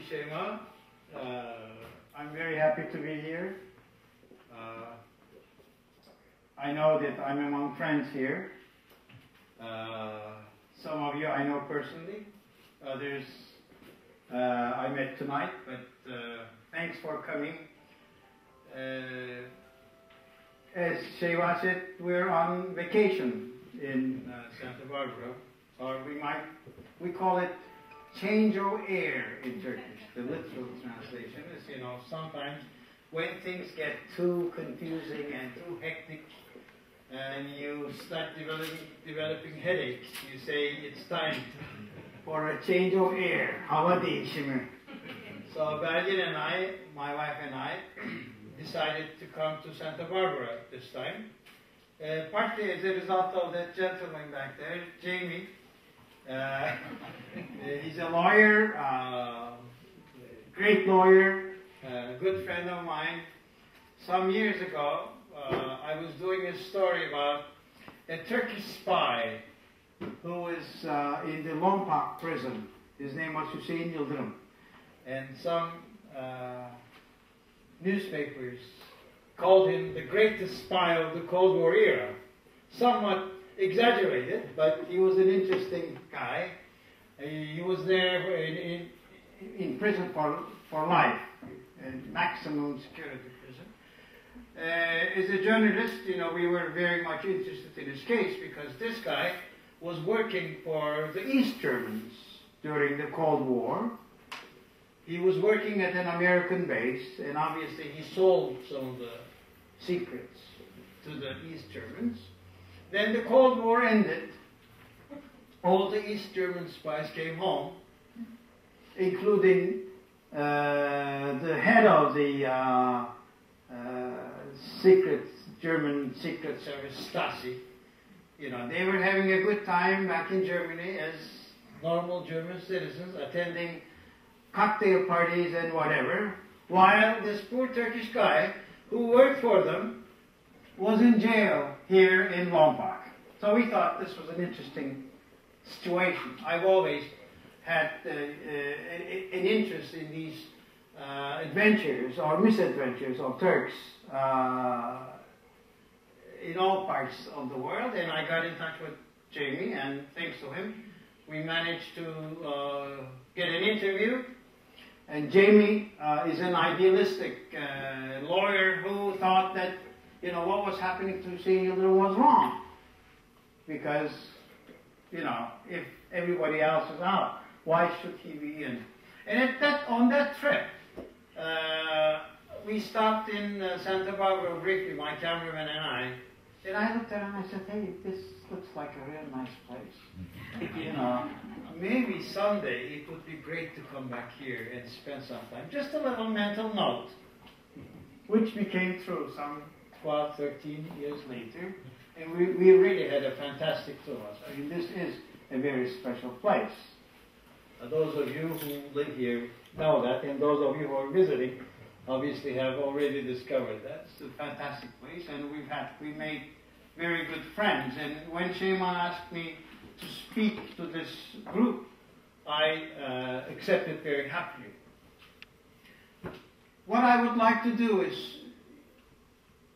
Shema. I'm very happy to be here. I know that I'm among friends here. Some of you I know personally. Others I met tonight, but thanks for coming. As Sheva said, we're on vacation in Santa Barbara, or we call it change of air in Turkish. The literal translation is, you know, sometimes when things get too confusing and too hectic and you start developing headaches, you say it's time for a change of air. Hava değişimi. So Belgin and I, my wife and I, decided to come to Santa Barbara this time. Partly as a result of that gentleman back there, Jamie. He's a lawyer, great lawyer, good friend of mine. Some years ago, I was doing a story about a Turkish spy who was in the Lompak prison. His name was Hüseyin Yıldırım. And some newspapers called him the greatest spy of the Cold War era. Somewhat exaggerated, but he was an interesting guy. He was there in prison for life, and maximum security prison. As a journalist, you know, we were very much interested in his case because this guy was working for the East Germans during the Cold War. He was working at an American base, and obviously he sold some of the secrets to the East Germans. Then the Cold War ended. All the East German spies came home, including the head of the German Secret Service, Stasi. You know, they were having a good time back in Germany as normal German citizens, attending cocktail parties and whatever, while this poor Turkish guy who worked for them was in jail here in Lompak. So we thought this was an interesting situation. I've always had an interest in these adventures or misadventures of Turks in all parts of the world, and I got in touch with Jamie, and thanks to him, we managed to get an interview. And Jamie is an idealistic lawyer who thought that, you know, what was happening to Hüseyin Yıldırım was wrong. Because, you know, if everybody else is out, why should he be in? And on that trip, we stopped in Santa Barbara briefly, my cameraman and I. And I looked at him and I said, hey, this looks like a real nice place. You know, maybe someday it would be great to come back here and spend some time. Just a little mental note, which became true some 12, 13 years later. And we really had a fantastic tour. I mean, this is a very special place. Those of you who live here know that, and those of you who are visiting obviously have already discovered that. It's a fantastic place, and we made very good friends. And when Shema asked me to speak to this group, I accepted very happily. What I would like to do is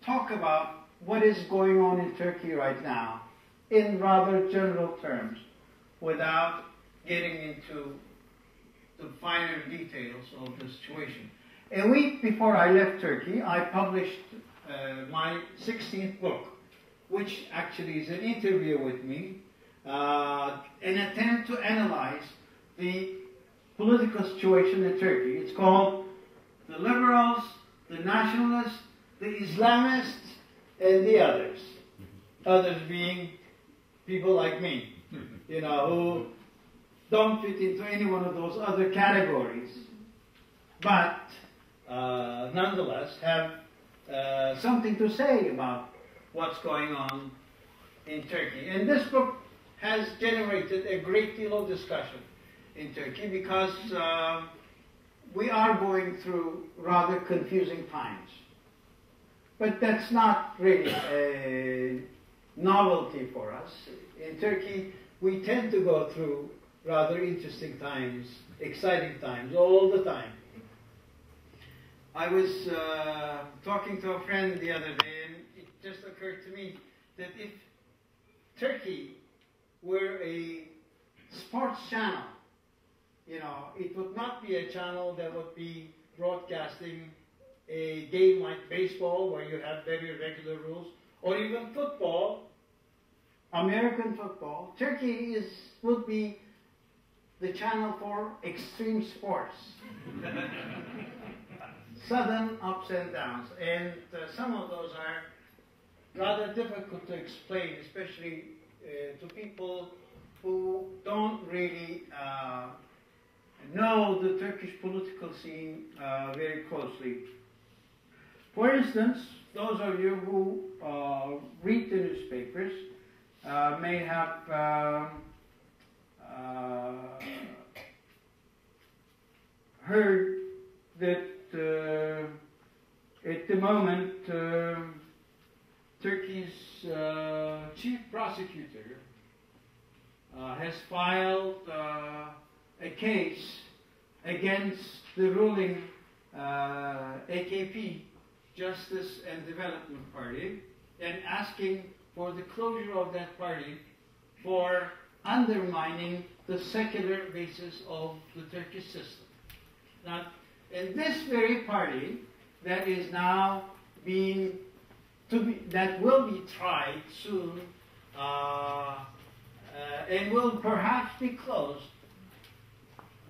talk about what is going on in Turkey right now in rather general terms without getting into the finer details of the situation. A week before I left Turkey, I published my 16th book, which actually is an interview with me, an attempt to analyze the political situation in Turkey. It's called The Liberals, the Nationalists, the Islamists, and the others. Others being people like me, you know, who don't fit into any one of those other categories, but nonetheless have something to say about what's going on in Turkey. And this book has generated a great deal of discussion in Turkey because we are going through rather confusing times. But that's not really a novelty for us. In Turkey, we tend to go through rather interesting times, exciting times, all the time. I was talking to a friend the other day, and it just occurred to me that if Turkey were a sports channel, you know, it would not be a channel that would be broadcasting a game like baseball, where you have very regular rules, or even football, American football. Turkey would be the channel for extreme sports. Sudden ups and downs. And some of those are rather difficult to explain, especially to people who don't really know the Turkish political scene very closely. For instance, those of you who read the newspapers may have heard that at the moment Turkey's chief prosecutor has filed a case against the ruling AKP, Justice and Development Party, and asking for the closure of that party for undermining the secular basis of the Turkish system. Now, in this very party that is now that will be tried soon and will perhaps be closed,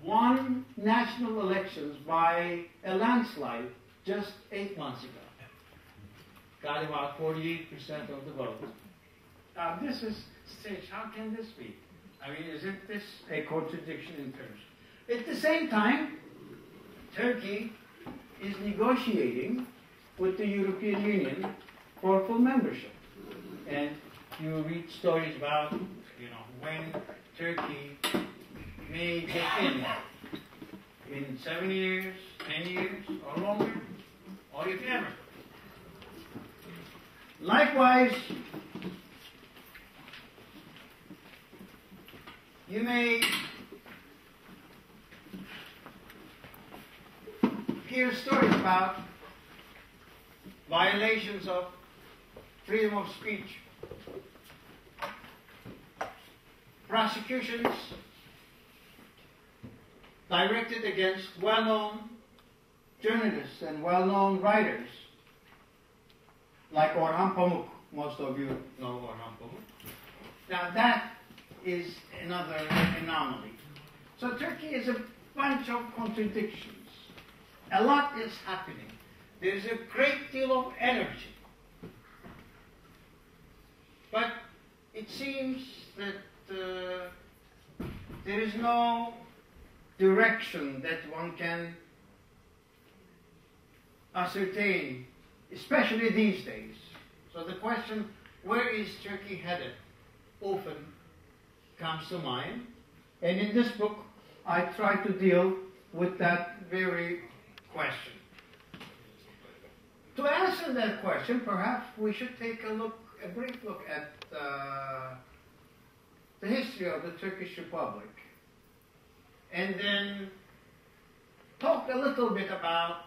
won national elections by a landslide just 8 months ago. Got about 48% of the vote. Now this is strange. How can this be? I mean, isn't this a contradiction in terms? At the same time, Turkey is negotiating with the European Union for full membership. And you read stories about, you know, when Turkey may get in 7 years, 10 years, or longer, or if ever. Likewise, you may hear stories about violations of freedom of speech, prosecutions directed against well-known journalists and well-known writers, like Orhan Pamuk. Most of you know Orhan Pamuk. Now that is another anomaly. So Turkey is a bunch of contradictions. A lot is happening. There's a great deal of energy. But it seems that there is no direction that one can ascertain, especially these days. So the question, where is Turkey headed, often comes to mind. And in this book, I try to deal with that very question. To answer that question, perhaps we should take a brief look at the history of the Turkish Republic, and then talk a little bit about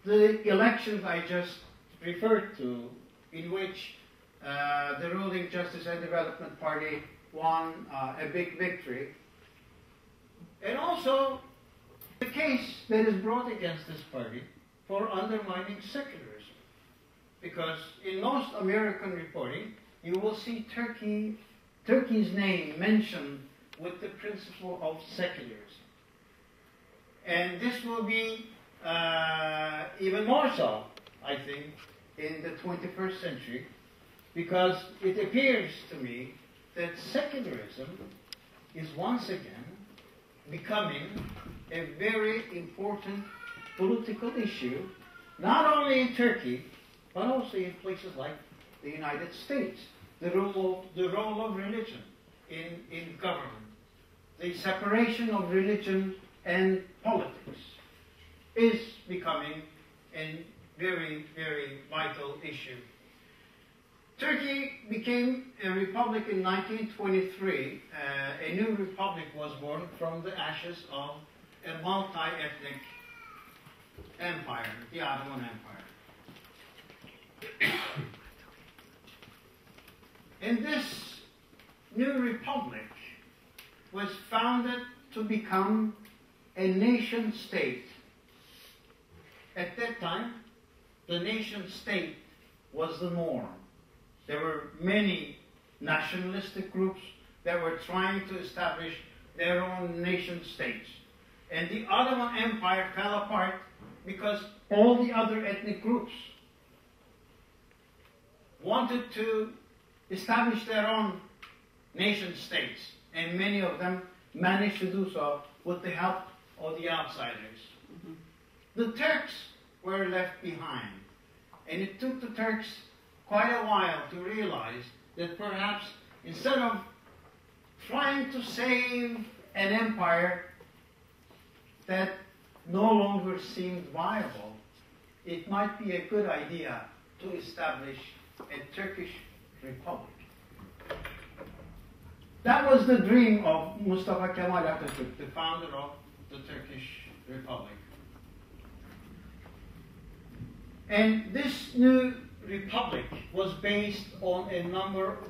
the elections I just referred to, in which the ruling Justice and Development Party won a big victory, and also the case that is brought against this party for undermining secularism. Because in most American reporting, you will see Turkey's name mentioned with the principle of secularism. And this will be even more so, I think, in the 21st century, because it appears to me that secularism is once again becoming a very important political issue, not only in Turkey, but also in places like the United States. The role of religion in government, the separation of religion and politics is becoming a very, very vital issue. Turkey became a republic in 1923. A new republic was born from the ashes of a multi-ethnic empire, the Ottoman Empire. And this new republic was founded to become a nation state. At that time, the nation state was the norm. There were many nationalistic groups that were trying to establish their own nation states. And the Ottoman Empire fell apart because all the other ethnic groups wanted to establish their own nation states, and many of them managed to do so with the help of the outsiders. The Turks were left behind, and it took the Turks quite a while to realize that perhaps instead of trying to save an empire that no longer seemed viable, it might be a good idea to establish a Turkish republic. That was the dream of Mustafa Kemal Atatürk, the founder of the Turkish Republic. And this new republic was based on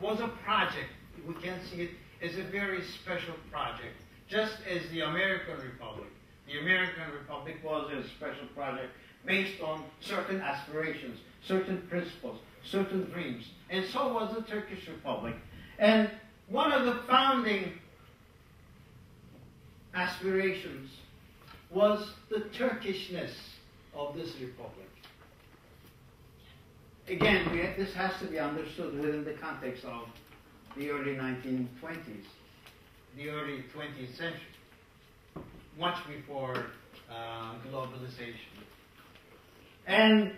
was a project. We can see it as a very special project, just as the American Republic. The American Republic was a special project based on certain aspirations, certain principles, certain dreams. And so was the Turkish Republic. And one of the founding aspirations was the Turkishness of this republic. Again, this has to be understood within the context of the early 1920s, the early 20th century, much before globalization. And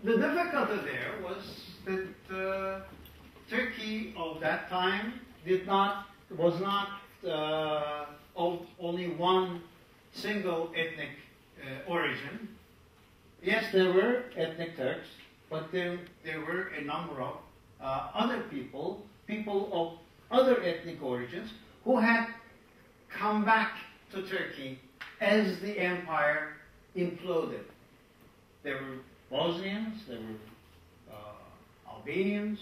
the difficulty there was that Turkey of that time was not of only one single ethnic origin. Yes, there were ethnic Turks, but there were a number of other people of other ethnic origins, who had come back to Turkey as the empire imploded. There were Bosnians, there were Albanians,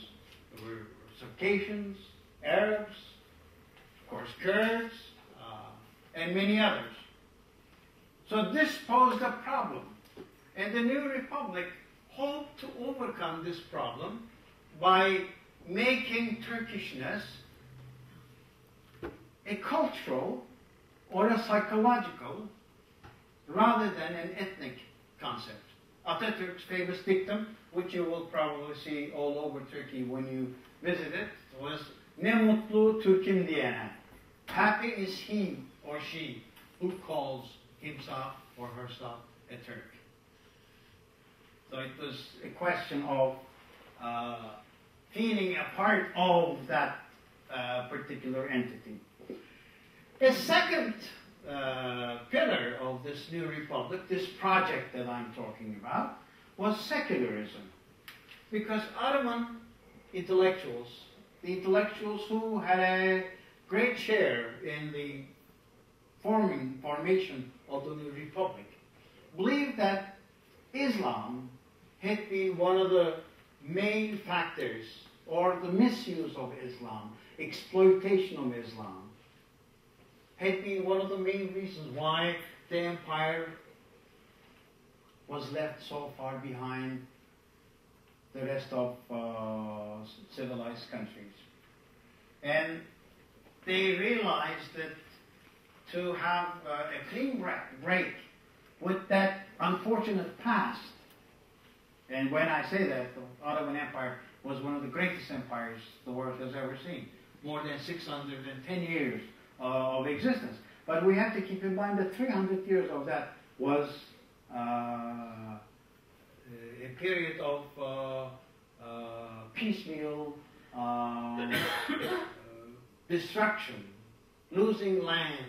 there were Circassians, Arabs, of course Kurds, and many others. So this posed a problem. And the new republic hoped to overcome this problem by making Turkishness a cultural or a psychological rather than an ethnic concept. Atatürk's famous dictum, which you will probably see all over Turkey when you visit it, was "Ne mutlu Türk'üm diyene." Happy is he or she who calls himself or herself a Turk. So it was a question of feeling a part of that particular entity. A second pillar of this new republic, this project that I'm talking about, was secularism. Because Ottoman intellectuals, the intellectuals who had a great share in the formation of the new republic, believed that Islam had been one of the main factors, or the misuse of Islam, exploitation of Islam, had been one of the main reasons why the empire was left so far behind the rest of civilized countries. And they realized that to have a clean break with that unfortunate past, and when I say that, the Ottoman Empire was one of the greatest empires the world has ever seen, more than 610 years of existence. But we have to keep in mind that 300 years of that was a period of piecemeal destruction, losing lands.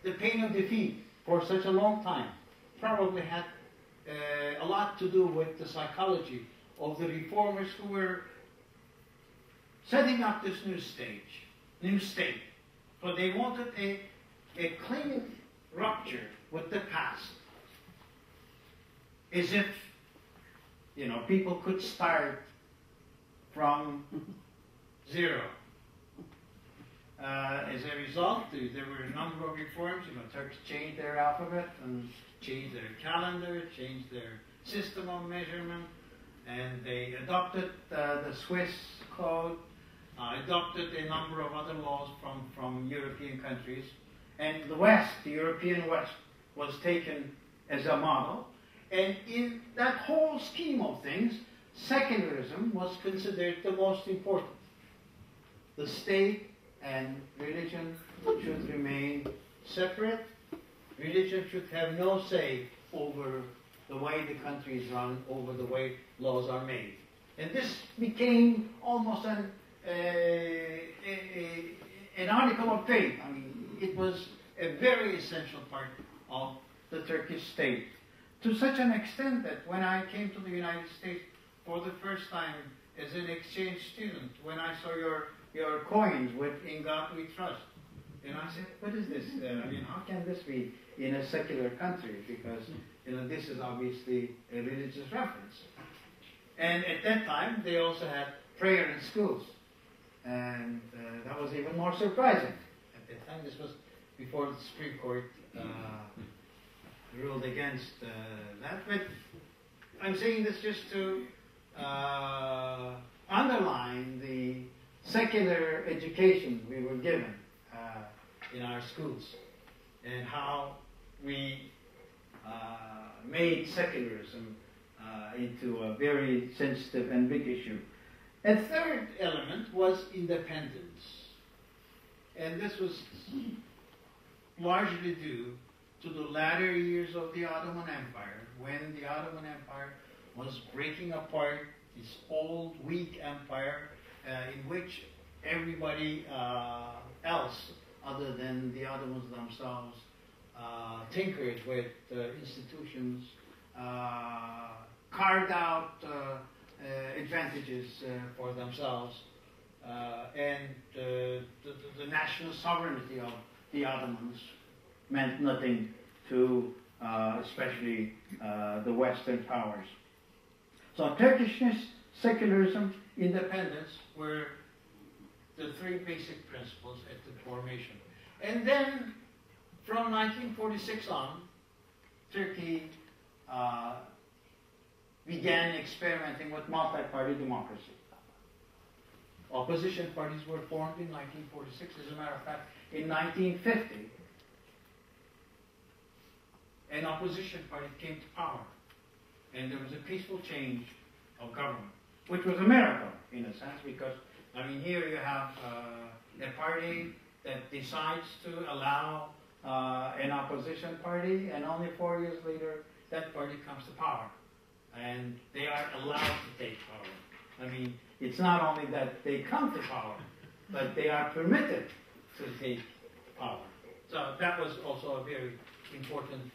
The pain of defeat for such a long time probably had a lot to do with the psychology of the reformers who were setting up this new state. So they wanted a clean rupture with the past, as if, you know, people could start from zero. As a result, there were a number of reforms. You know, Turks changed their alphabet and changed their calendar, changed their system of measurement, and they adopted the Swiss code, adopted a number of other laws from European countries. And the West, the European West, was taken as a model. And in that whole scheme of things, secularism was considered the most important. The state and religion should remain separate. Religion should have no say over the way the country is run, over the way laws are made. And this became almost an article of faith. I mean, it was a very essential part of the Turkish state. To such an extent that when I came to the United States for the first time as an exchange student, when I saw your coins with "In God We Trust," and I said, what is this? I mean, how can this be in a secular country? Because, you know, this is obviously a religious reference. And at that time, they also had prayer in schools. And that was even more surprising. At that time, this was before the Supreme Court ruled against that. But I'm saying this just to underline the secular education we were given in our schools and how we made secularism into a very sensitive and big issue. A third element was independence. And this was largely due to the latter years of the Ottoman Empire, when the Ottoman Empire was breaking apart, this old, weak empire in which everybody else, other than the Ottomans themselves, tinkered with institutions, carved out advantages for themselves, and the national sovereignty of the Ottomans meant nothing to especially the Western powers. So Turkishness, secularism, independence were the three basic principles at the formation. And then from 1946 on, Turkey began experimenting with multi-party democracy. Opposition parties were formed in 1946. As a matter of fact, in 1950, an opposition party came to power. And there was a peaceful change of government, which was a miracle in a sense, because, I mean, here you have a party that decides to allow an opposition party, and only 4 years later, that party comes to power. And they are allowed to take power. I mean, it's not only that they come to power, but they are permitted to take power. So that was also a very important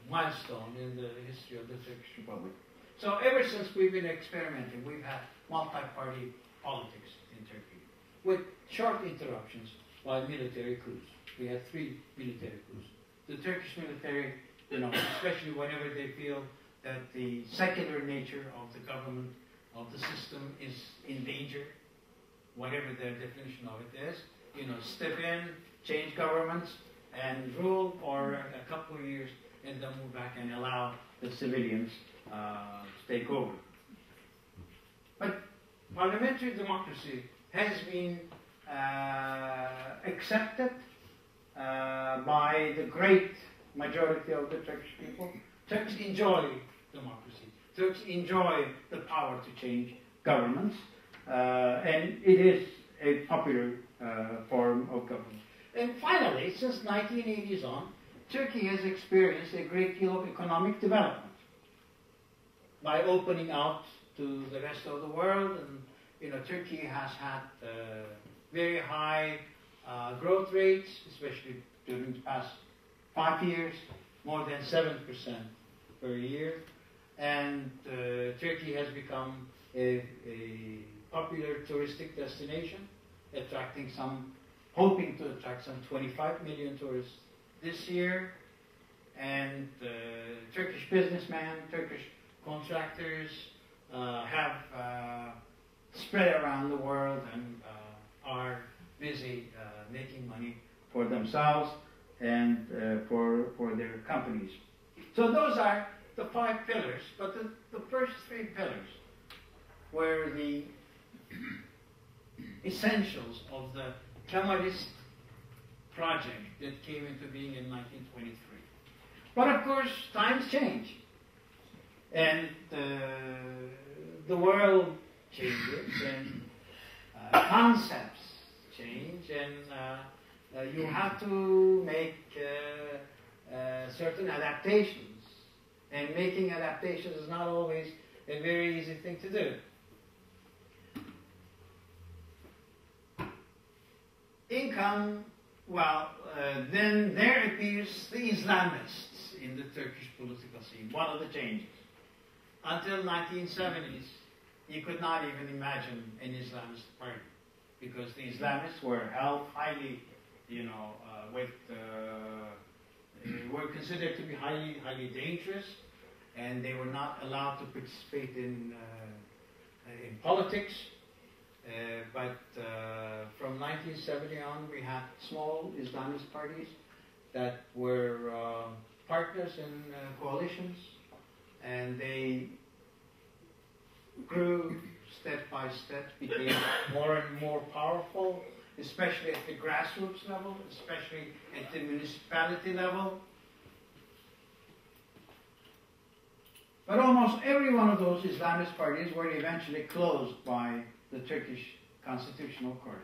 milestone in the history of the Turkish Republic. So ever since we've been experimenting, we've had multi-party politics in Turkey, with short interruptions by military coups. We had 3 military coups. The Turkish military, you know, especially whenever they feel that the secular nature of the government, of the system is in danger, whatever their definition of it is, you know, step in, change governments, and rule for a couple of years, and then move back and allow the civilians to take over. But parliamentary democracy has been accepted by the great majority of the Turkish people. Turks enjoy democracy. Turks enjoy the power to change governments, and it is a popular form of government. And finally, since 1980s on, Turkey has experienced a great deal of economic development by opening out to the rest of the world. And you know, Turkey has had very high growth rates, especially during the past 5 years, more than 7% per year, and Turkey has become a popular touristic destination, hoping to attract some 25 million tourists this year. And Turkish businessmen, Turkish contractors have spread around the world and are busy making money for themselves and for their companies. So those are the 5 pillars, but the first 3 pillars were the essentials of the Kemalist project that came into being in 1923. But of course, times change, and the world changes, and concepts change, and you have to make certain adaptations, and making adaptations is not always a very easy thing to do. Income, well, then there appears the Islamists in the Turkish political scene, one of the changes. Until 1970s, you could not even imagine an Islamist party, because the Islamists were held highly, were considered to be highly dangerous, and they were not allowed to participate in politics. But from 1970 on, we had small Islamist parties that were partners in coalitions, and they grew step by step, became more and more powerful, especially at the grassroots level, especially at the municipality level. But almost every one of those Islamist parties were eventually closed by the Turkish Constitutional Court.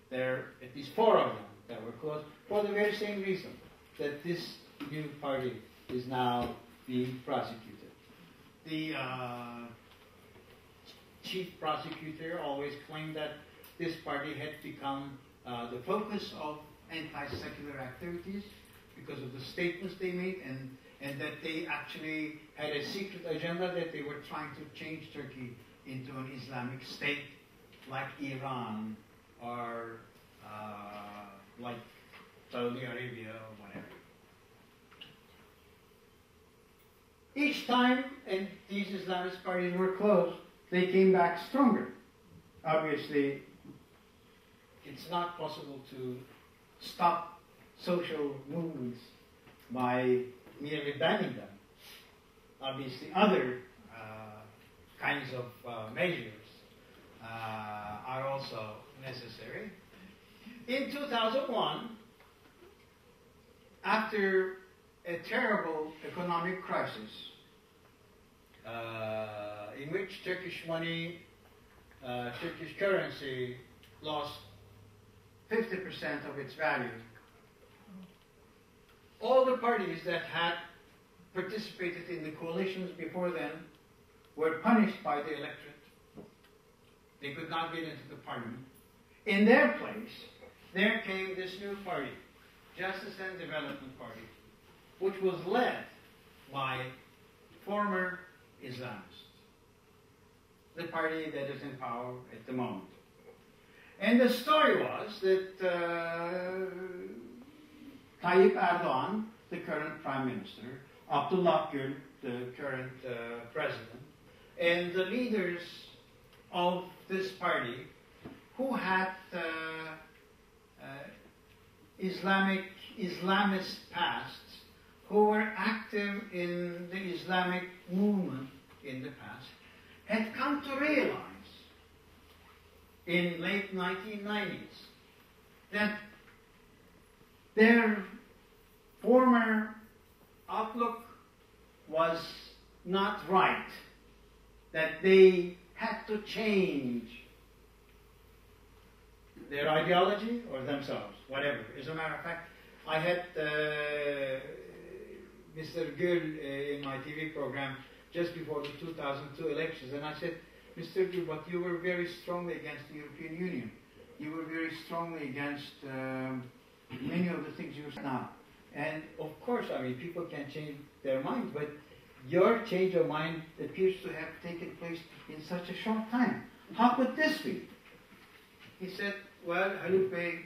There are at least 4 of them that were closed for the very same reason, that this new party is now being prosecuted. The chief prosecutor always claimed that this party had become the focus of anti-secular activities because of the statements they made, and that they actually had a secret agenda, that they were trying to change Turkey into an Islamic state like Iran or like Saudi Arabia or whatever. Each time, and these Islamist parties were closed, they came back stronger. Obviously, it's not possible to stop social movements by merely banning them. Obviously, other kinds of measures are also necessary. In 2001, after a terrible economic crisis, in which Turkish money, Turkish currency lost 50% of its value, all the parties that had participated in the coalitions before then were punished by the electorate. They could not get into the parliament. In their place, there came this new party, Justice and Development Party, which was led by former Islamists, the party that is in power at the moment. And the story was that Tayyip Erdogan, the current Prime Minister, Abdullah Gül, the current President, and the leaders of this party, who had Islamist pasts, who were active in the Islamic movement in the past, had come to realize in late 1990s that their former outlook was not right, that they had to change their ideology or themselves, whatever. As a matter of fact, I had Mr. Gül in my TV program just before the 2002 elections, and I said, Mr. Gül, but you were very strongly against the European Union. You were very strongly against many of the things you were saying. Now, And of course, I mean, people can change their minds, but your change of mind appears to have taken place in such a short time. How could this be? He said, well, Haluk Bey,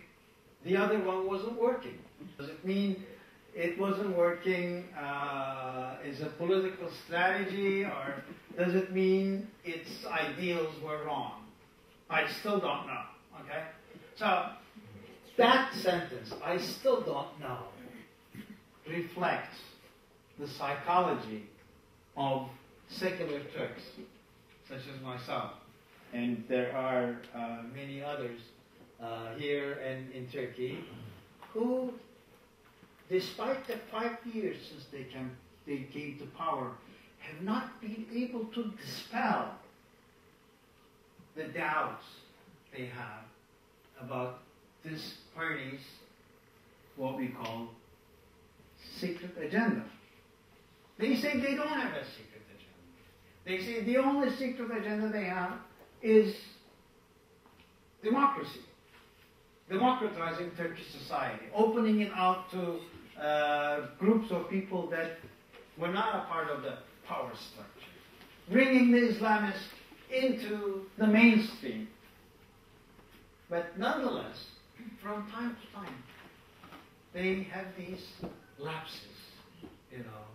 the other one wasn't working. Does it mean it wasn't working as a political strategy, or does it mean its ideals were wrong? I still don't know, okay? So, that sentence, I still don't know, reflects the psychology of secular Turks, such as myself. And there are many others here and in Turkey who, despite the 5 years since they came to power, have not been able to dispel the doubts they have about this party's, what we call, secret agenda. They say they don't have a secret agenda. They say the only secret agenda they have is democracy. Democratizing Turkish society, opening it out to groups of people that were not a part of the power structure, bringing the Islamists into the mainstream. But nonetheless, from time to time, they have these lapses, you know.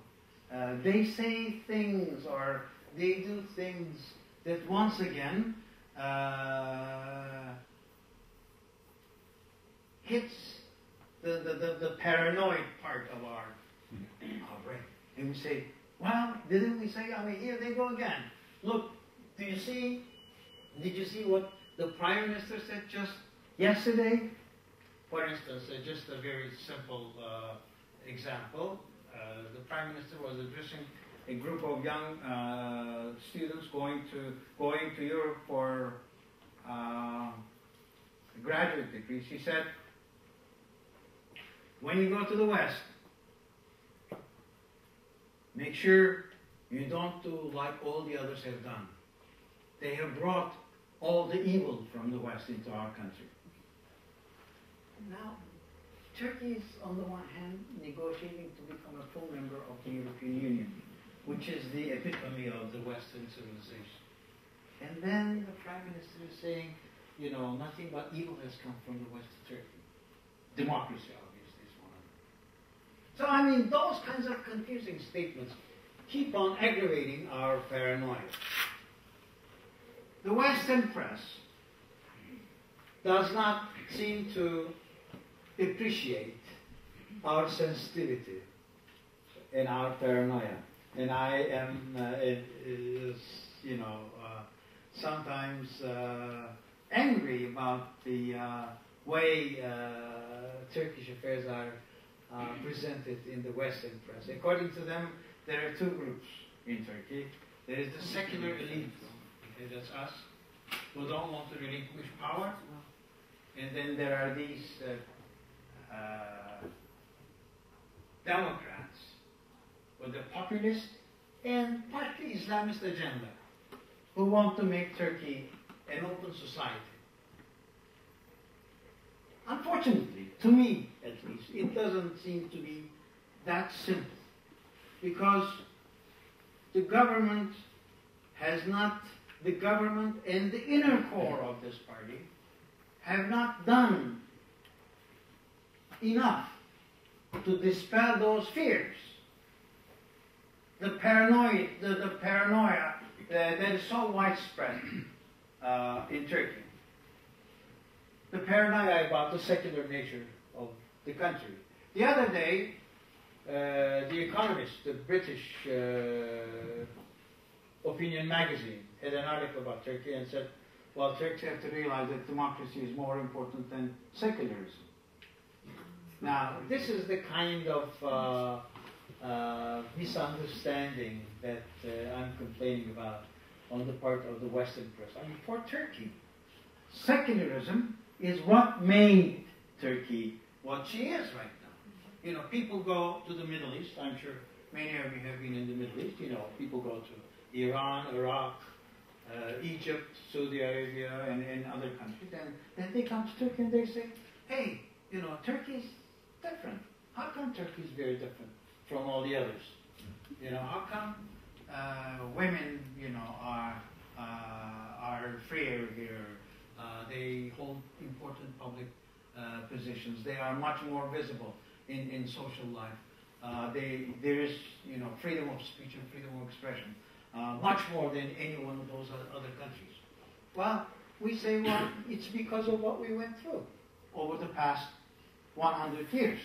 They say things or they do things that once again hits the paranoid part of our brain. And we say, well, didn't we say, I mean, here they go again. Look, did you see what the Prime Minister said just yesterday? For instance, just a very simple example. The Prime Minister was addressing a group of young students going to Europe for graduate degrees. He said, when you go to the West, make sure you don't do like all the others have done. They have brought all the evil from the West into our country. Now, Turkey is, on the one hand, negotiating to become a full member of the European Union, which is the epitome of the Western civilization. And then the Prime Minister is saying, you know, nothing but evil has come from the West to Turkey. Democracy, obviously, is one of them. So, I mean, those kinds of confusing statements keep on aggravating our paranoia. The Western press does not seem to appreciate our sensitivity and our paranoia. And I am, sometimes angry about the way Turkish affairs are presented in the Western press. According to them, there are two groups in Turkey. There is the secular elite, okay, that's us, who don't want to relinquish power. And then there are these Democrats with the populist and partly Islamist agenda who want to make Turkey an open society. Unfortunately, to me at least, it doesn't seem to be that simple, because the government and the inner core of this party have not done enough to dispel those fears. The paranoia that is so widespread in Turkey. The paranoia about the secular nature of the country. The other day, The Economist, the British opinion magazine, had an article about Turkey and said, well, Turks have to realize that democracy is more important than secularism. Now, this is the kind of misunderstanding that I'm complaining about on the part of the Western press. I mean, for Turkey, secularism is what made Turkey what she is right now. You know, people go to the Middle East. I'm sure many of you have been in the Middle East. You know, people go to Iran, Iraq, Egypt, Saudi Arabia, and other countries. And then they come to Turkey and they say, hey, you know, Turkey is different. how come Turkey is very different from all the others? You know, how come women, you know, are freer here? They hold important public positions. They are much more visible in social life. There is, you know, freedom of speech and freedom of expression, much more than any one of those other countries. Well, we say, well, it's because of what we went through over the past 100 years.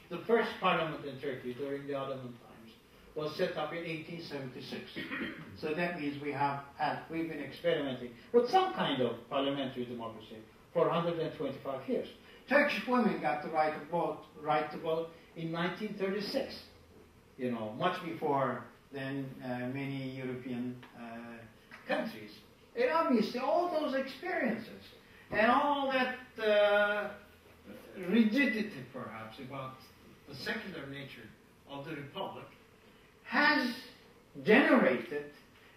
The first parliament in Turkey during the Ottoman times was set up in 1876. So that means we've been experimenting with some kind of parliamentary democracy for 125 years. Turkish women got the right to vote in 1936. You know, much before then many European countries. And obviously all those experiences and all that rigidity perhaps about the secular nature of the Republic has generated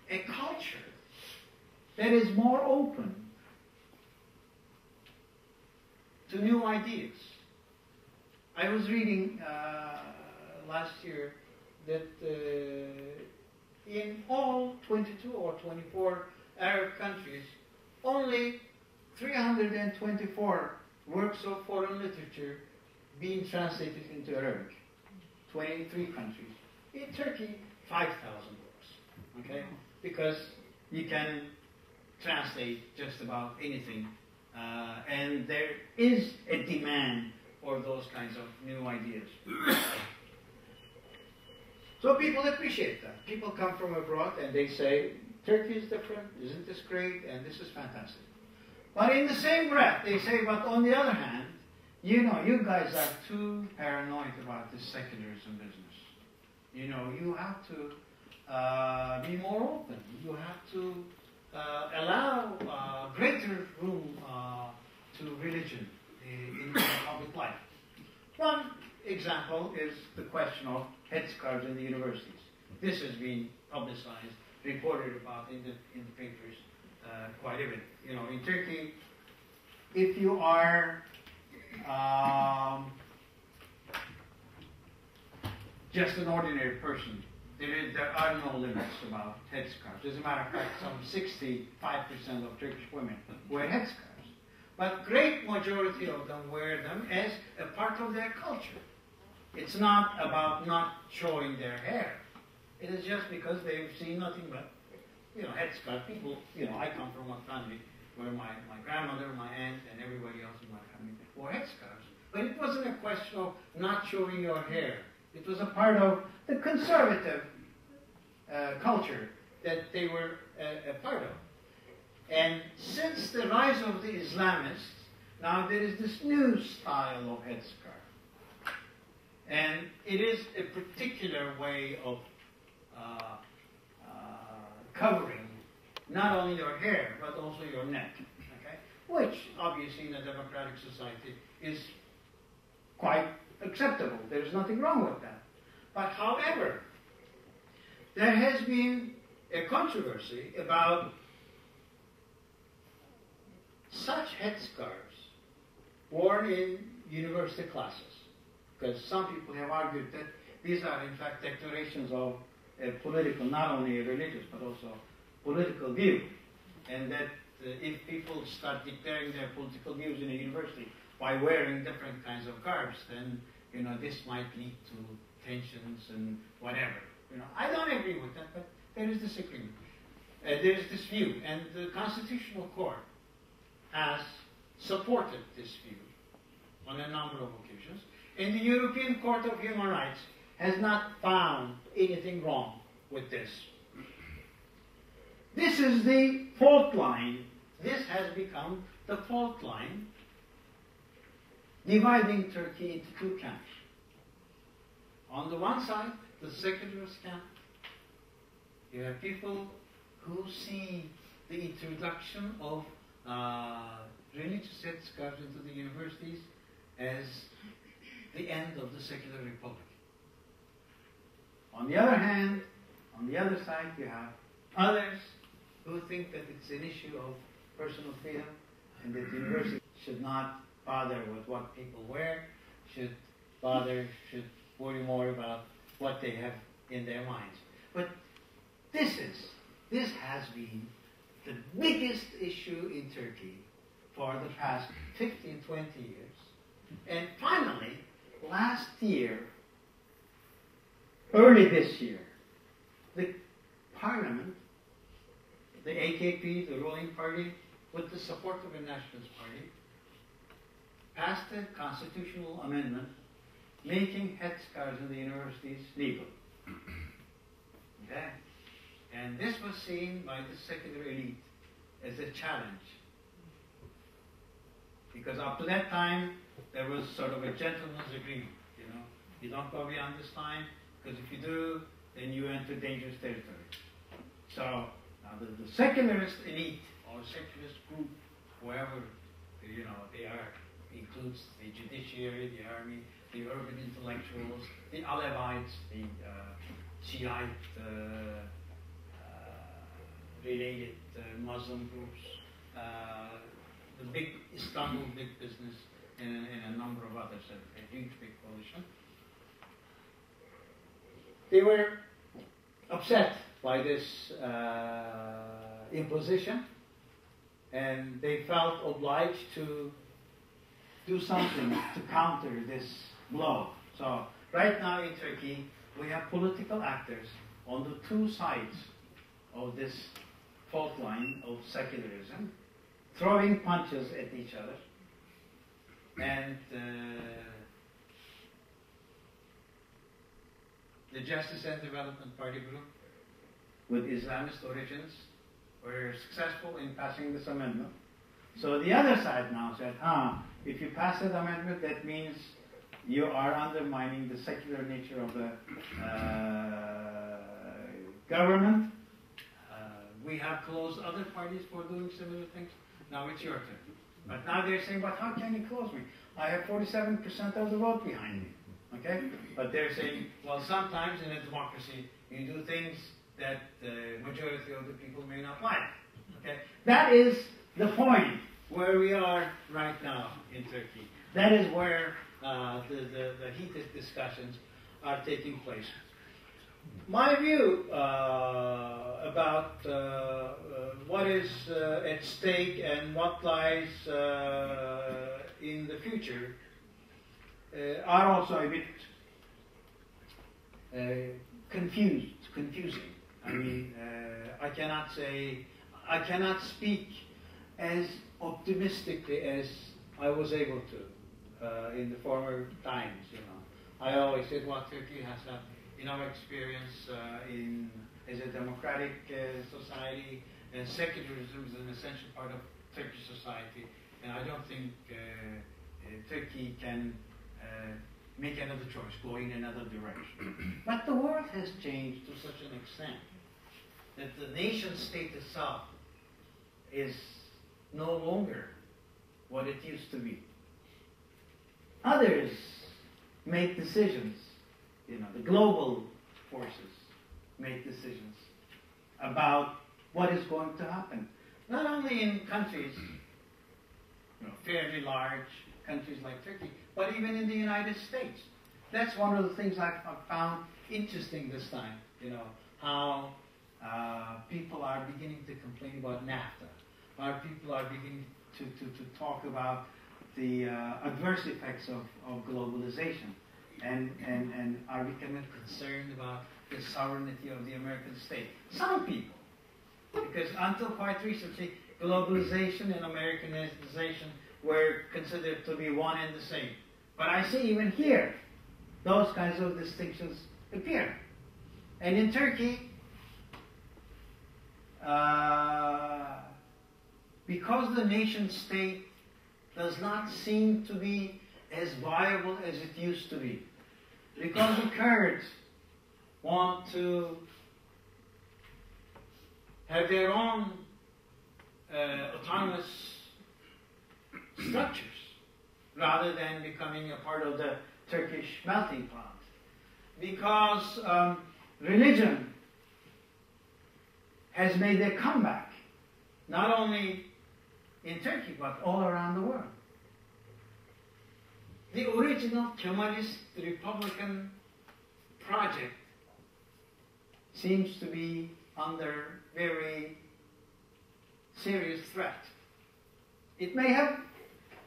a culture that is more open to new ideas. I was reading last year that in all 22 or 24 Arab countries, only 324 works of foreign literature being translated into Arabic. 23 countries. In Turkey, 5,000 books. Okay? Because you can translate just about anything. And there is a demand for those kinds of new ideas. So people appreciate that. People come from abroad and they say, Turkey is different, isn't this great, and this is fantastic. But in the same breath, they say, but on the other hand, you know, you guys are too paranoid about this secularism business. You know, you have to be more open. You have to allow greater room to religion in public life. One example is the question of headscarves in the universities. This has been publicized, reported about in the papers quite a bit. You know, in Turkey, if you are just an ordinary person, there are no limits about headscarves. As a matter of fact, some 65% of Turkish women wear headscarves. But great majority of them wear them as a part of their culture. It's not about not showing their hair. It is just because they've seen nothing but, you know, headscarf. People, you know, I come from a family where my grandmother, my aunt, and everybody else in my family wore headscarves. But it wasn't a question of not showing your hair. It was a part of the conservative culture that they were a part of. And since the rise of the Islamists, now there is this new style of headscarf. And it is a particular way of covering not only your hair, but also your neck, okay? Which, obviously, in a democratic society is quite acceptable. There's nothing wrong with that. But, however, there has been a controversy about such headscarves worn in university classes. Because some people have argued that these are, in fact, declarations of a political, not only a religious, but also political view. And that if people start declaring their political views in a university by wearing different kinds of garbs, then, you know, this might lead to tensions and whatever. You know, I don't agree with that, but there is this agreement. There is this view, and the Constitutional Court has supported this view on a number of occasions. And the European Court of Human Rights has not found anything wrong with this. This is the fault line. This has become the fault line dividing Turkey into two camps. On the one side, the secularist camp. You have people who see the introduction of religious headscarves into the universities as the end of the secular republic. On the other hand, on the other side, you have others who think that it's an issue of personal freedom and that the university should not bother with what people wear, should should worry more about what they have in their minds. But this has been the biggest issue in Turkey for the past 15, 20 years. And finally, last year, early this year, the parliament, the AKP, the ruling party, with the support of the Nationalist Party, passed a constitutional amendment making headscarves in the universities legal. Okay? And this was seen by the secular elite as a challenge. Because up to that time, there was sort of a gentleman's agreement, you know. You don't go beyond this time, because if you do, then you enter dangerous territory. So, now the secularist elite, or secularist group, whoever, you know, they are, includes the judiciary, the army, the urban intellectuals, the Alevites, the Shiite related Muslim groups, the big Istanbul big business, and a number of others, a huge big coalition. They were upset by this imposition, and they felt obliged to do something to counter this blow. So right now in Turkey, we have political actors on the two sides of this fault line of secularism, throwing punches at each other. And the Justice and Development Party group with Islamist origins were successful in passing this amendment. So the other side now said, if you pass that amendment, that means you are undermining the secular nature of the government. We have closed other parties for doing similar things. Now it's your turn. But now they're saying, but how can you close me? I have 47% of the vote behind me. Okay? But they're saying, well, sometimes in a democracy, you do things that the majority of the people may not like. Okay? That is the point where we are right now in Turkey. That is where the heated discussions are taking place. My view about what is at stake and what lies in the future are also a bit confusing. I mean, I cannot speak as optimistically as I was able to in the former times. You know, I always said, well, Turkey has enough experience as a democratic society, and secularism is an essential part of Turkish society, and I don't think Turkey can make another choice, go in another direction. But the world has changed to such an extent that the nation state itself is no longer what it used to be. Others make decisions. You know, the global forces make decisions about what is going to happen. Not only in countries, you know, fairly large countries like Turkey, but even in the United States. That's one of the things I've found interesting this time, you know, how people are beginning to complain about NAFTA, how people are beginning to talk about the adverse effects of globalization. And are becoming concerned about the sovereignty of the American state. Some people, because until quite recently, globalization and Americanization were considered to be one and the same. But I see even here, those kinds of distinctions appear. And in Turkey, because the nation state does not seem to be as viable as it used to be, because the Kurds want to have their own autonomous structures rather than becoming a part of the Turkish melting pot. Because religion has made a comeback, not only in Turkey but all around the world. the original Kemalist Republican project seems to be under very serious threat. It may have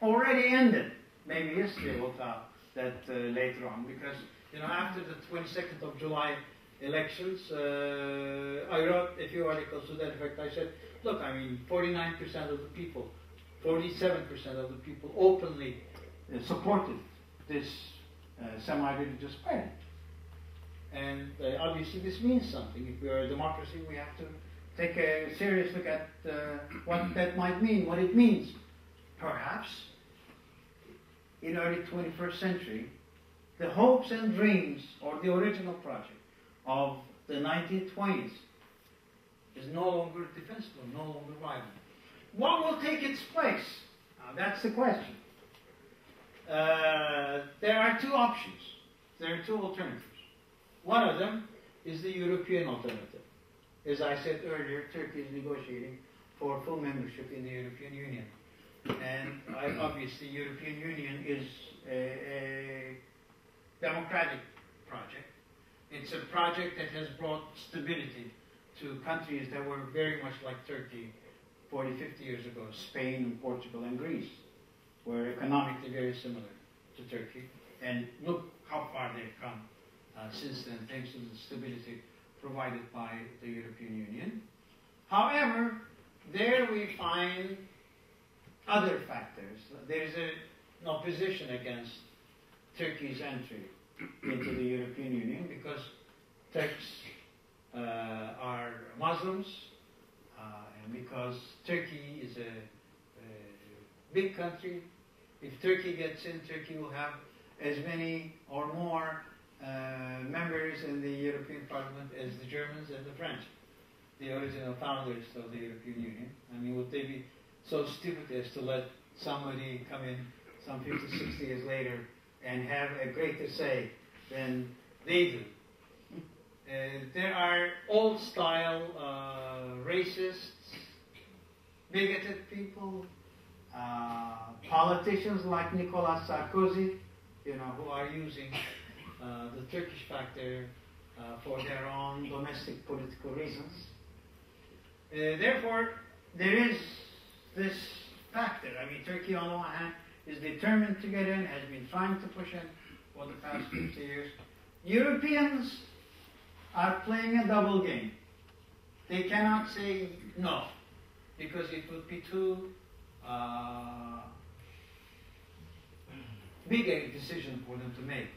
already ended. Maybe history will tell that later on, because after the 22nd of July elections, I wrote a few articles to that effect. I said, look, 49% of the people, 47% of the people openly supported this semi-religious party. And obviously this means something. If we are a democracy, we have to take a serious look at what that might mean, what it means. Perhaps in early 21st century, the hopes and dreams, or the original project of the 1920s, is no longer defensible, no longer viable. What will take its place? Now, that's the question. There are two options. There are two alternatives. One of them is the European alternative. As I said earlier, Turkey is negotiating for full membership in the European Union. And obviously, the European Union is a democratic project. It's a project that has brought stability to countries that were very much like Turkey 40, 50 years ago. Spain, and Portugal, and Greece were economically very similar to Turkey. And look how far they've come since then, thanks to the stability provided by the European Union. However, there we find other factors. There is an opposition against Turkey's entry into the European Union because Turks are Muslims, and because Turkey is a big country. If Turkey gets in, Turkey will have as many or more members in the European Parliament as the Germans and the French, the original founders of the European Union. Would they be so stupid as to let somebody come in some 50, 60 years later and have a greater say than they do? There are old-style racists, bigoted people, politicians like Nicolas Sarkozy, who are using the Turkish factor for their own domestic political reasons. Therefore, there is this factor. Turkey on the one hand is determined to get in, has been trying to push in for the past 50 years. Europeans are playing a double game. They cannot say no, because it would be too big a decision for them to make.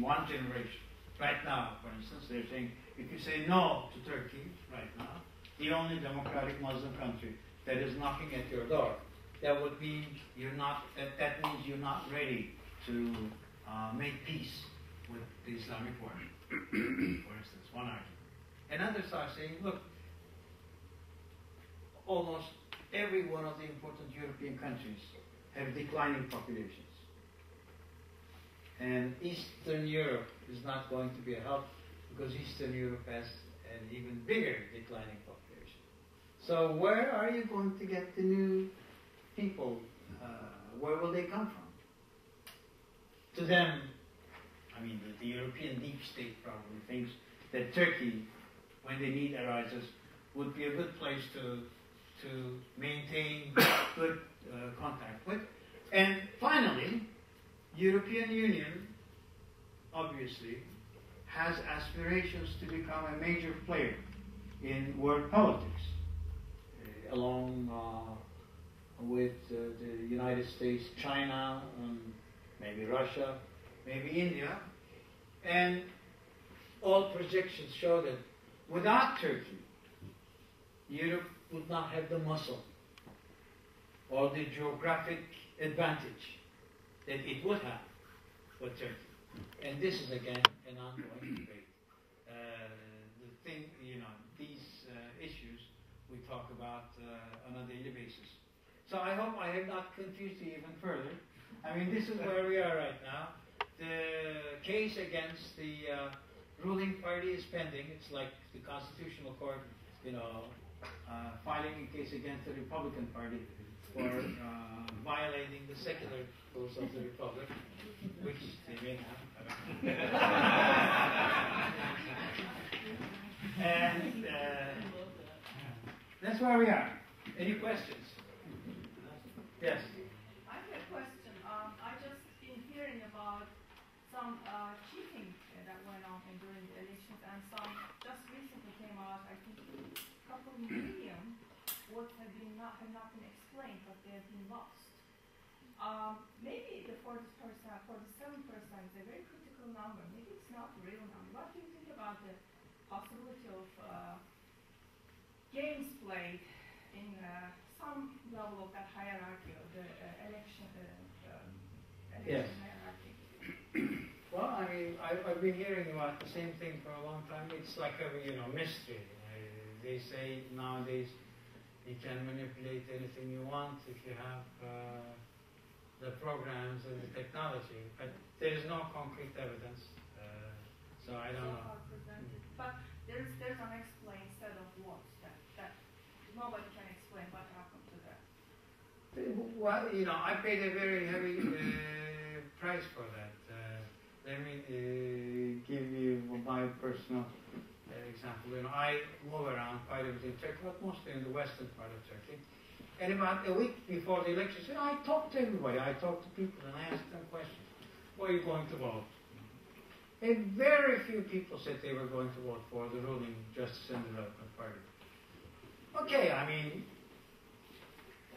One generation. Right now, for instance, they're saying, if you say no to Turkey right now, the only democratic Muslim country that is knocking at your door, that would mean that means you're not ready to make peace with the Islamic world, for instance, one argument. And others are saying, look, almost every one of the important European countries have declining populations. And Eastern Europe is not going to be a help because Eastern Europe has an even bigger declining population. So where are you going to get the new people? Where will they come from? To them, the European deep state probably thinks that Turkey, when the need arises, would be a good place to maintain good contact with. And finally, European Union, obviously, has aspirations to become a major player in world politics, along with the United States, China, maybe Russia, maybe India. And all projections show that without Turkey, Europe would not have the muscle or the geographic advantage that it would have with Turkey. And this is again an ongoing debate. These issues we talk about on a daily basis. So I hope I have not confused you even further. This is where we are right now. The case against the ruling party is pending. It's like the Constitutional Court, filing a case against the Republican Party for violating the secular rules of the Republic, which they may have. And that's where we are. Any questions? Yes? I have a question. I just been hearing about some cheating that went on during the elections, and some just recently came out. I think a couple million votes have not been explained, but they have been lost. Maybe the 47% is a very critical number. Maybe it's not the real number. What do you think about the possibility of games played in some level of that hierarchy, of the election Yes. hierarchy? Well, I mean, I've been hearing about the same thing for a long time. It's like a mystery. They say nowadays you can manipulate anything you want if you have the programs and the technology, but there is no concrete evidence. So I don't know. But there's unexplained set of votes that nobody can explain what happened to that. Well, I paid a very heavy price for that. Let me give you my personal example. I move around quite a bit in Turkey, but mostly in the western part of Turkey. And about a week before the election, I talked to everybody. I talked to people and I asked them questions. Where are you going to vote? And very few people said they were going to vote for the ruling Justice and Development Party. Okay, I mean,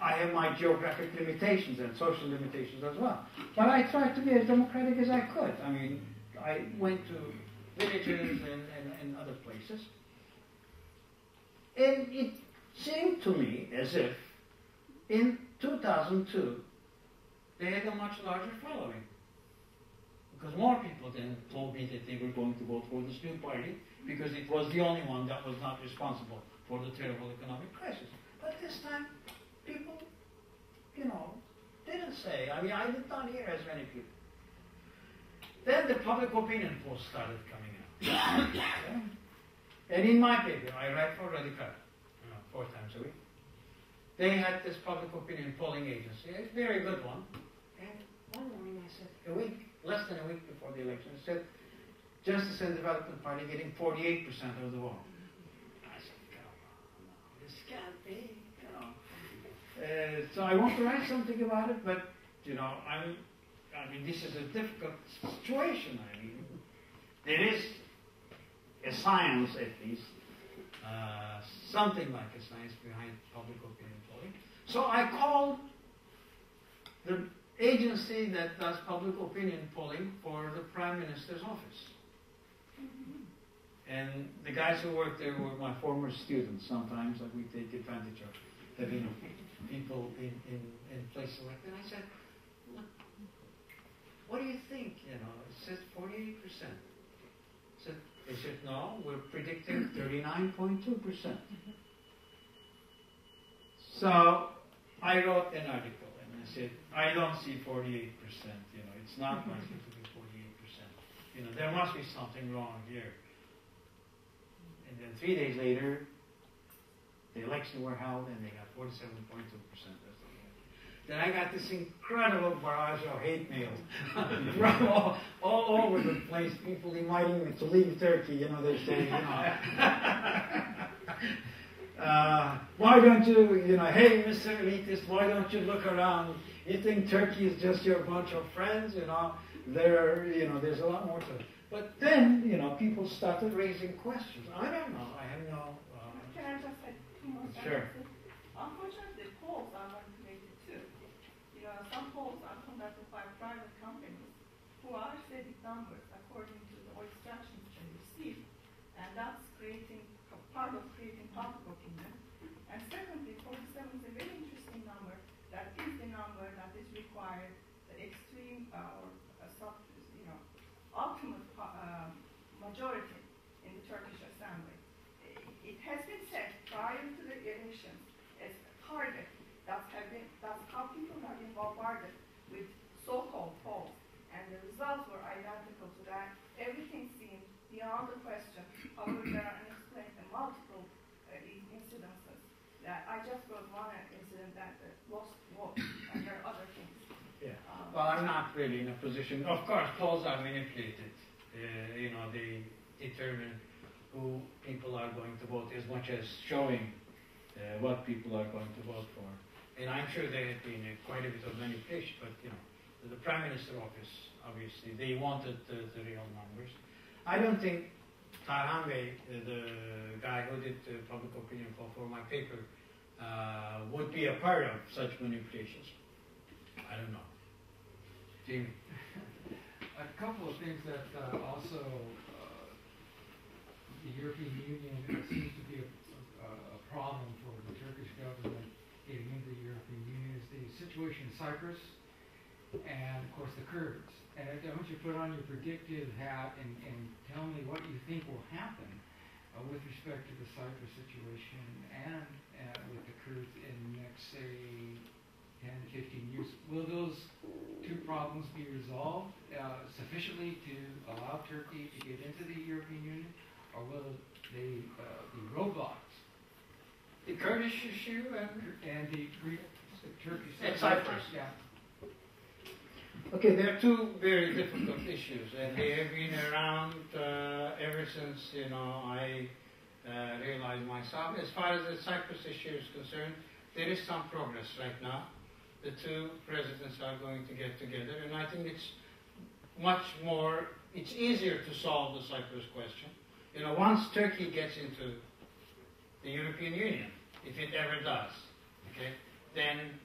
I have my geographic limitations and social limitations as well. But I tried to be as democratic as I could. I mean, I went to villages and other places. And it seemed to me as if in 2002 they had a much larger following. Because more people then told me that they were going to vote for this new party because it was the only one that was not responsible for the terrible economic crisis. But this time, people, didn't say. I mean, I did not hear as many people. Then the public opinion polls started coming out. Okay? And in my paper, I write for Radical, 4 times a week. They had this public opinion polling agency, a very good one. And one morning I said, less than a week before the election, I said, Justice and Development Party getting 48% of the vote. I said, come on, no, this can't be, so I want to write something about it, but, I mean, this is a difficult situation. I mean, there is a science, at least, something like a science behind public opinion polling. So I called the agency that does public opinion polling for the Prime Minister's office. And the guys who work there were my former students. Sometimes we take advantage of having people in places like that. And I said, look, what do you think? It says 48%. They said, no, we're predicting 39.2%. So I wrote an article and I said, I don't see 48%. It's not likely to be 48%. There must be something wrong here. And then 3 days later, the elections were held and they got 47.2%. Then I got this incredible barrage of hate mail from all over the place. People inviting me to leave Turkey. They say, why don't you, hey, Mr. Elitist, why don't you look around? You think Turkey is just your bunch of friends? There's a lot more to it. But then, people started raising questions. I don't know. I have no. Can I just say 2 more sentences? Sure. Unfortunately, polls are manipulated too. Some polls are conducted by private companies who are setting numbers according to the instructions they receive, and that's part of creating public opinion. And secondly, 47 is a very interesting number. That is the number that is required, the extreme ultimate majority in the Turkish assembly. It has been said prior to the elections as a target. That's how people have been bombarded with so-called polls, and the results were identical to that. Everything seemed beyond the question. However, there are unexplained multiple incidences. That I just wrote one incident that lost vote, and there are other things. Yeah. Well, I'm not really in a position. Of course, polls are manipulated. You know, they determine who people are going to vote as much as showing what people are going to vote for. And I'm sure there had been quite a bit of manipulation, but you know, the Prime Minister office, obviously, they wanted the real numbers. I don't think Tarhan Bey, the guy who did the public opinion poll for my paper, would be a part of such manipulations. I don't know. Jamie? A couple of things that also the European Union seems to be a problem for the Turkish government getting into the European Union is the situation in Cyprus and, of course, the Kurds. And I want you to put on your predictive hat and tell me what you think will happen with respect to the Cyprus situation and with the Kurds in the next, say, 10 to 15 years. Will those two problems be resolved sufficiently to allow Turkey to get into the European Union, or will they be roadblocks? The Kurdish issue and the Turkish and Cyprus. Yeah. Okay, there are two very difficult issues, and they have been around ever since, you know, I realized myself. As far as the Cyprus issue is concerned, there is some progress right now. The two presidents are going to get together, and I think it's it's easier to solve the Cyprus question. You know, once Turkey gets into the European Union, if it ever does, okay, then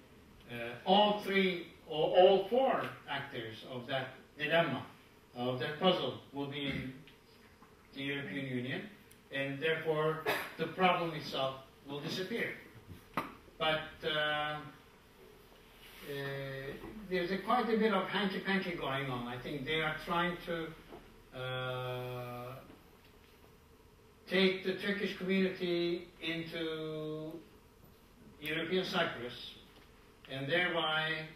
all three or all four actors of that dilemma, of that puzzle, will be in the European Union, and therefore the problem itself will disappear. But there's quite a bit of hanky-panky going on. I think they are trying to take the Turkish community into European Cyprus and thereby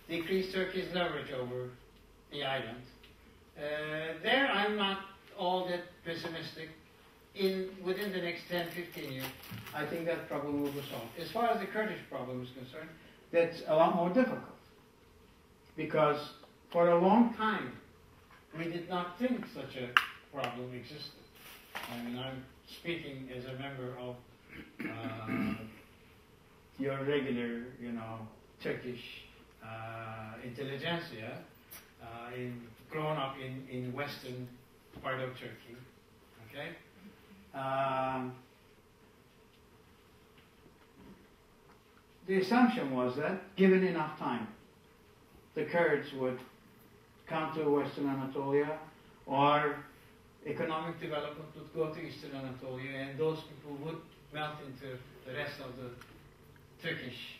decrease Turkey's leverage over the island. There I'm not all that pessimistic. Within the next 10, 15 years, I think that problem will be solved. As far as the Kurdish problem is concerned, that's a lot more difficult. Because for a long time, we did not think such a problem existed. I mean, I'm speaking as a member of your regular, you know, Turkish intelligentsia, grown up in western part of Turkey, okay? The assumption was that, given enough time, the Kurds would come to Western Anatolia, or economic development would go to Eastern Anatolia, and those people would melt into the rest of the Turkish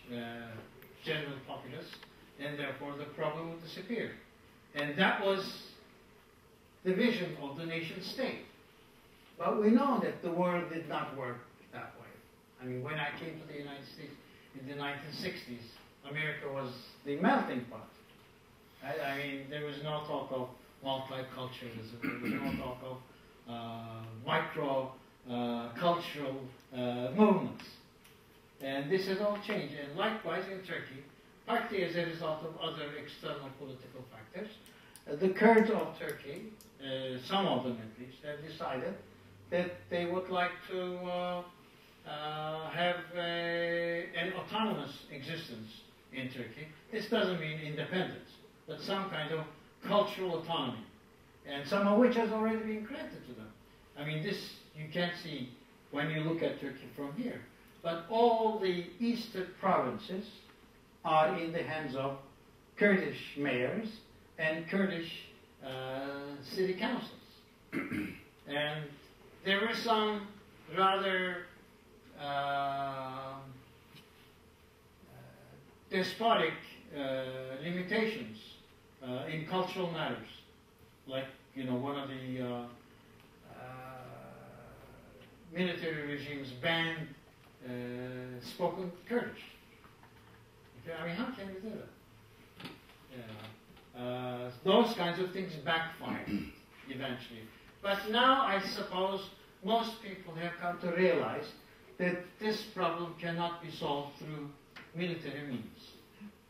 general populace, and therefore the problem would disappear. And that was the vision of the nation state. But we know that the world did not work that way. I mean, when I came to the United States in the 1960s, America was the melting pot. I mean, there was no talk of multiculturalism. There was no talk of micro-cultural movements. And this has all changed. And likewise in Turkey, partly as a result of other external political factors, the Kurds of Turkey, some of them at least, have decided that they would like to have an autonomous existence in Turkey. This doesn't mean independence, but some kind of cultural autonomy, and some of which has already been granted to them. I mean, this you can't see when you look at Turkey from here, but all the eastern provinces are in the hands of Kurdish mayors and Kurdish city councils. And there were some rather despotic limitations in cultural matters, like, you know, one of the military regimes banned spoken Kurdish. Okay, I mean, how can you do that? Yeah. Those kinds of things backfire eventually. But now I suppose most people have come to realize that this problem cannot be solved through military means.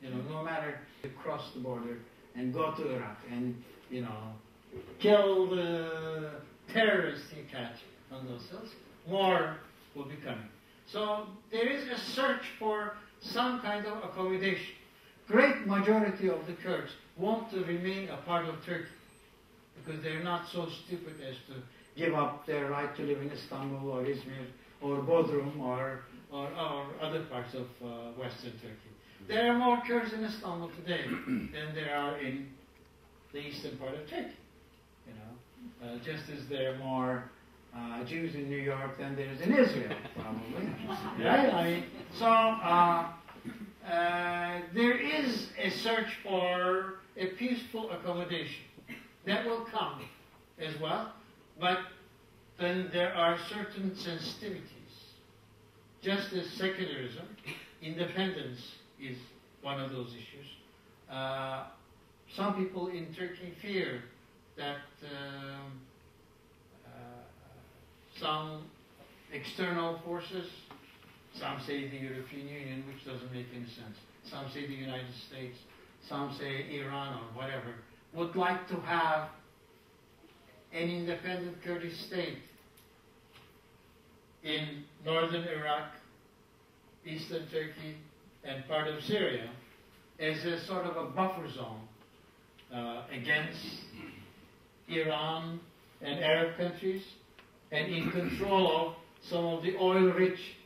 You know, no matter you cross the border and go to Iraq and, you know, kill the terrorists you catch on those hills, more will be coming. So there is a search for some kind of accommodation. Great majority of the Kurds want to remain a part of Turkey because they're not so stupid as to give up their right to live in Istanbul or Izmir or Bodrum or other parts of Western Turkey. There are more Kurds in Istanbul today than there are in the eastern part of Turkey. You know, just as there are more Jews in New York than there is in Israel, probably. Right? I mean, so there is a search for a peaceful accommodation that will come as well, but then there are certain sensitivities. Just as secularism, independence is one of those issues. Some people in Turkey fear that some external forces, some say the European Union, which doesn't make any sense, some say the United States, some say Iran or whatever, would like to have an independent Kurdish state in northern Iraq, eastern Turkey, and part of Syria as a sort of a buffer zone against Iran and Arab countries, and in control of some of the oil-rich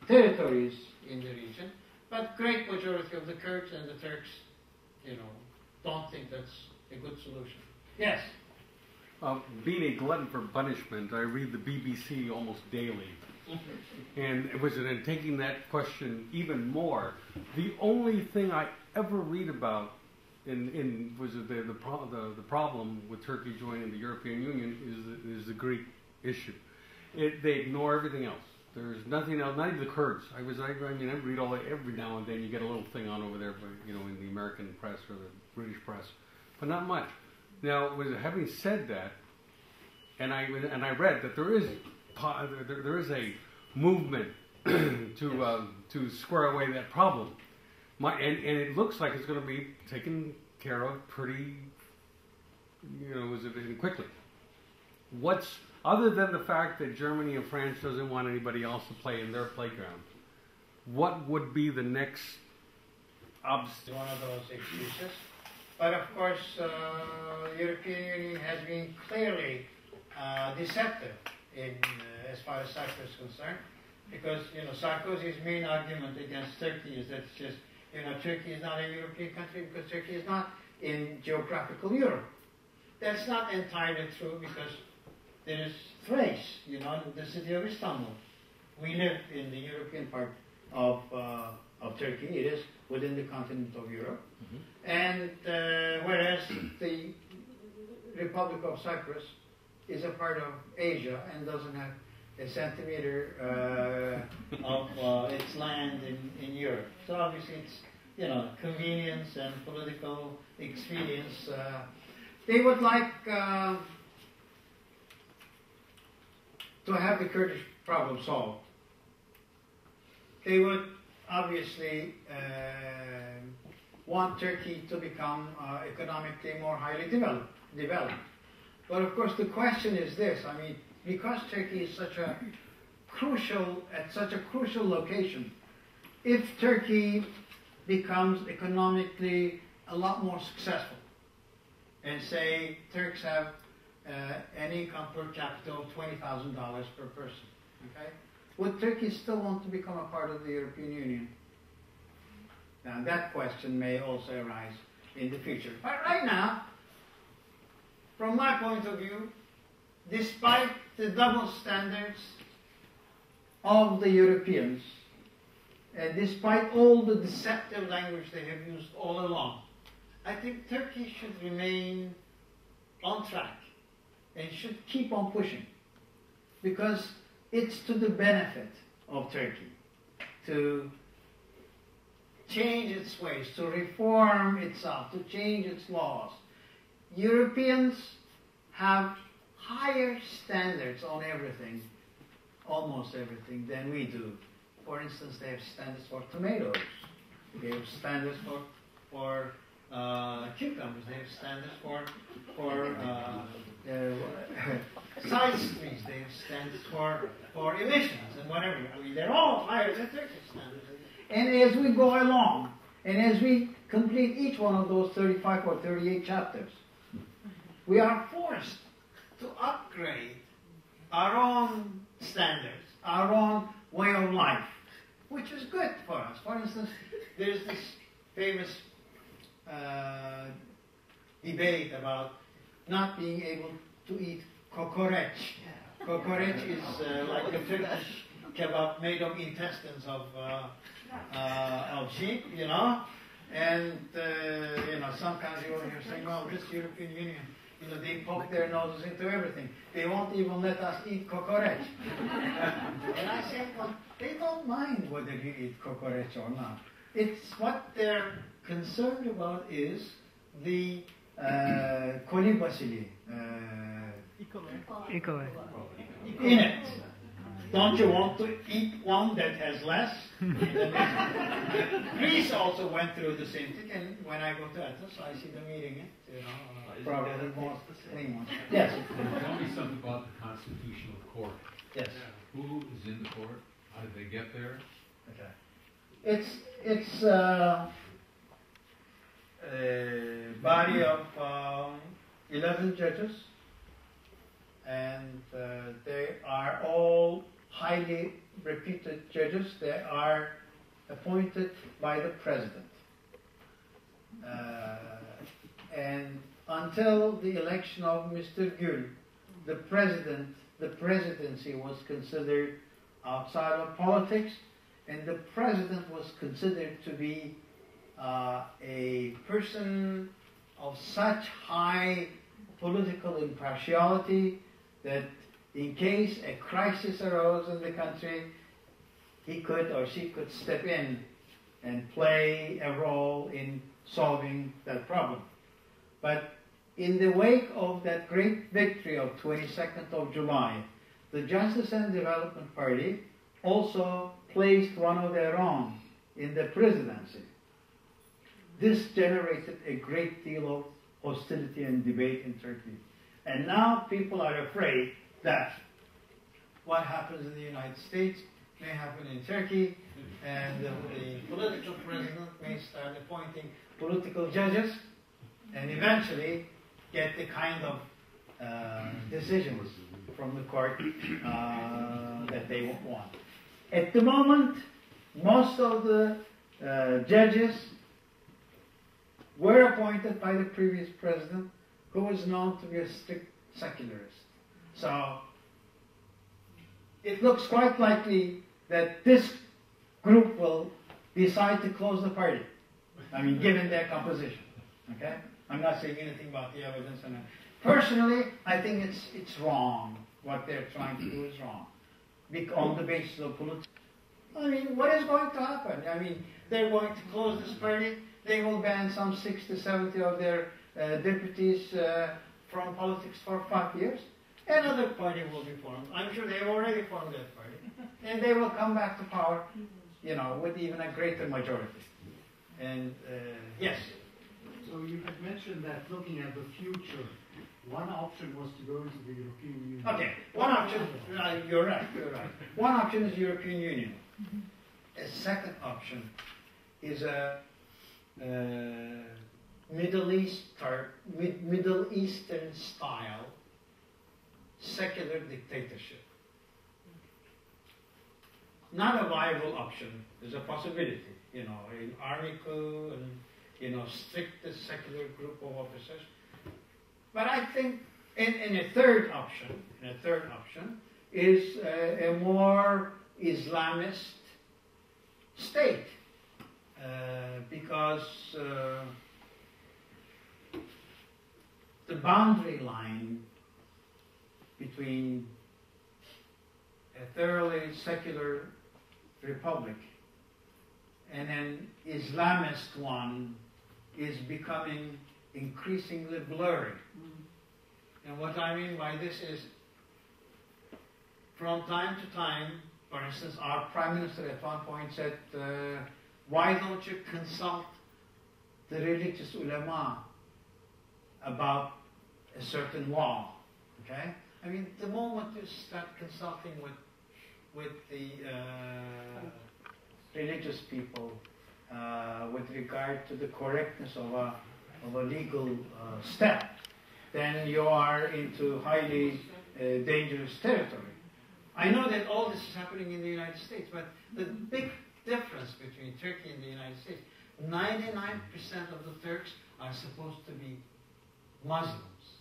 territories in the region. But great majority of the Kurds and the Turks, you know, don't think that's a good solution. Yes? Being a glutton for punishment, I read the BBC almost daily. And in taking that question even more, the only thing I ever read about the problem with Turkey joining the European Union is the Greek issue. They ignore everything else. There's nothing else, not even the Kurds. I read all that every now and then. You get a little thing on over there, you know, in the American press or the British press, but not much. Now, having said that, and I read that there is a movement to square away that problem, and it looks like it's going to be taken care of pretty, you know, quickly. What's other than the fact that Germany and France doesn't want anybody else to play in their playground, what would be the next obstacle? One of those excuses. But of course, the European Union has been clearly deceptive as far as Cyprus is concerned, because, you know, Sarkozy's main argument against Turkey is that it's just, you know, Turkey is not a European country because Turkey is not in geographical Europe. That's not entirely true, because there is Thrace, you know, the city of Istanbul. We live in the European part of Turkey. It is within the continent of Europe. Mm-hmm. And whereas the Republic of Cyprus is a part of Asia and doesn't have a centimeter of its land in Europe. So obviously it's, you know, convenience and political expedience. They would like to have the Kurdish problem solved. They would obviously want Turkey to become economically more highly developed. But of course the question is this, I mean, because Turkey is at such a crucial location, if Turkey becomes economically a lot more successful, and say Turks have an income per capita of $20,000 per person, okay? Would Turkey still want to become a part of the European Union? Now that question may also arise in the future. But right now, from my point of view, despite the double standards of the Europeans, and despite all the deceptive language they have used all along, I think Turkey should remain on track and should keep on pushing, because it's to the benefit of Turkey to change its ways, to reform itself, to change its laws. Europeans have higher standards on everything, almost everything than we do. For instance, they have standards for tomatoes. They have standards for cucumbers. They have standards for side streets. They have standards for emissions and whatever. I mean, they're all higher than Turkish standards. And as we go along, and as we complete each one of those 35 or 38 chapters, we are forced to upgrade our own standards, our own way of life, which is good for us. For instance, there's this famous debate about not being able to eat kokoreç. Kokoreç is like a Turkish kebab made of intestines of sheep, you know. And, some countries over here saying, well, this European Union, they poke their noses into everything. They won't even let us eat kokoreç. And I said, well, they don't mind whether you eat kokoreç or not. It's what they're concerned about is the coli bacilli in it. Don't you want to eat one that has less? Greece also went through the same thing, and when I go to Athens, I see them eating it. Probably the most clean one. Yes. Tell me something about the Constitutional Court. Yes. Who is in the court? How did they get there? Okay. It's a body of 11 judges, and they are all highly reputed judges. They are appointed by the president. And until the election of Mr. Gül, the presidency was considered outside of politics, and the president was considered to be a person of such high political impartiality that in case a crisis arose in the country, he could or she could step in and play a role in solving that problem. But in the wake of that great victory of 22nd of July, the Justice and Development Party also placed one of their own in the presidency. This generated a great deal of hostility and debate in Turkey. And now people are afraid that what happens in the United States may happen in Turkey, and the political president may start appointing political judges and eventually get the kind of decisions from the court that they want. At the moment, most of the judges were appointed by the previous president, who was known to be a strict secularist. So it looks quite likely that this group will decide to close the party. I mean, given their composition. Okay? I'm not saying anything about the evidence. Personally, I think it's wrong. What they're trying to do is wrong. On the basis of politics. I mean, what is going to happen? I mean, they're going to close this party. They will ban some 60, 70 of their deputies from politics for 5 years. Another party will be formed. I'm sure they've already formed that party. And they will come back to power, with even a greater majority. And, yes. So you had mentioned that looking at the future, one option was to go into the European Union. Okay, one option, you're right. One option is European Union. A second option is a Middle Eastern style secular dictatorship. Not a viable option. There's a possibility, an army coup and strict secular group of officers. But I think in a third option is a more Islamist state, because the boundary line between a thoroughly secular republic and an Islamist one is becoming increasingly blurry. And what I mean by this is from time to time, for instance, our Prime Minister at one point said, why don't you consult the religious ulama about a certain law? Okay? I mean, the moment you start consulting with the religious people with regard to the correctness of a legal step, then you are into highly dangerous territory. I know that all this is happening in the United States, but the big difference between Turkey and the United States, 99% of the Turks are supposed to be Muslims,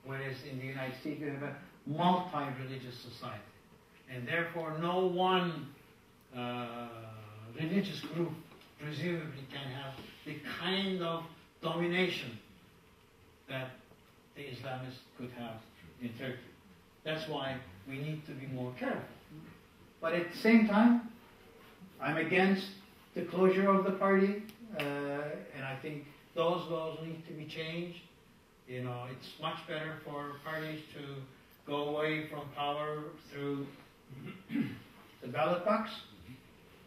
whereas in the United States we have a multi-religious society. And therefore no one religious group presumably can have the kind of domination that the Islamists could have in Turkey. That's why we need to be more careful. But at the same time, I'm against the closure of the party, and I think those laws need to be changed. You know, it's much better for parties to go away from power through the ballot box.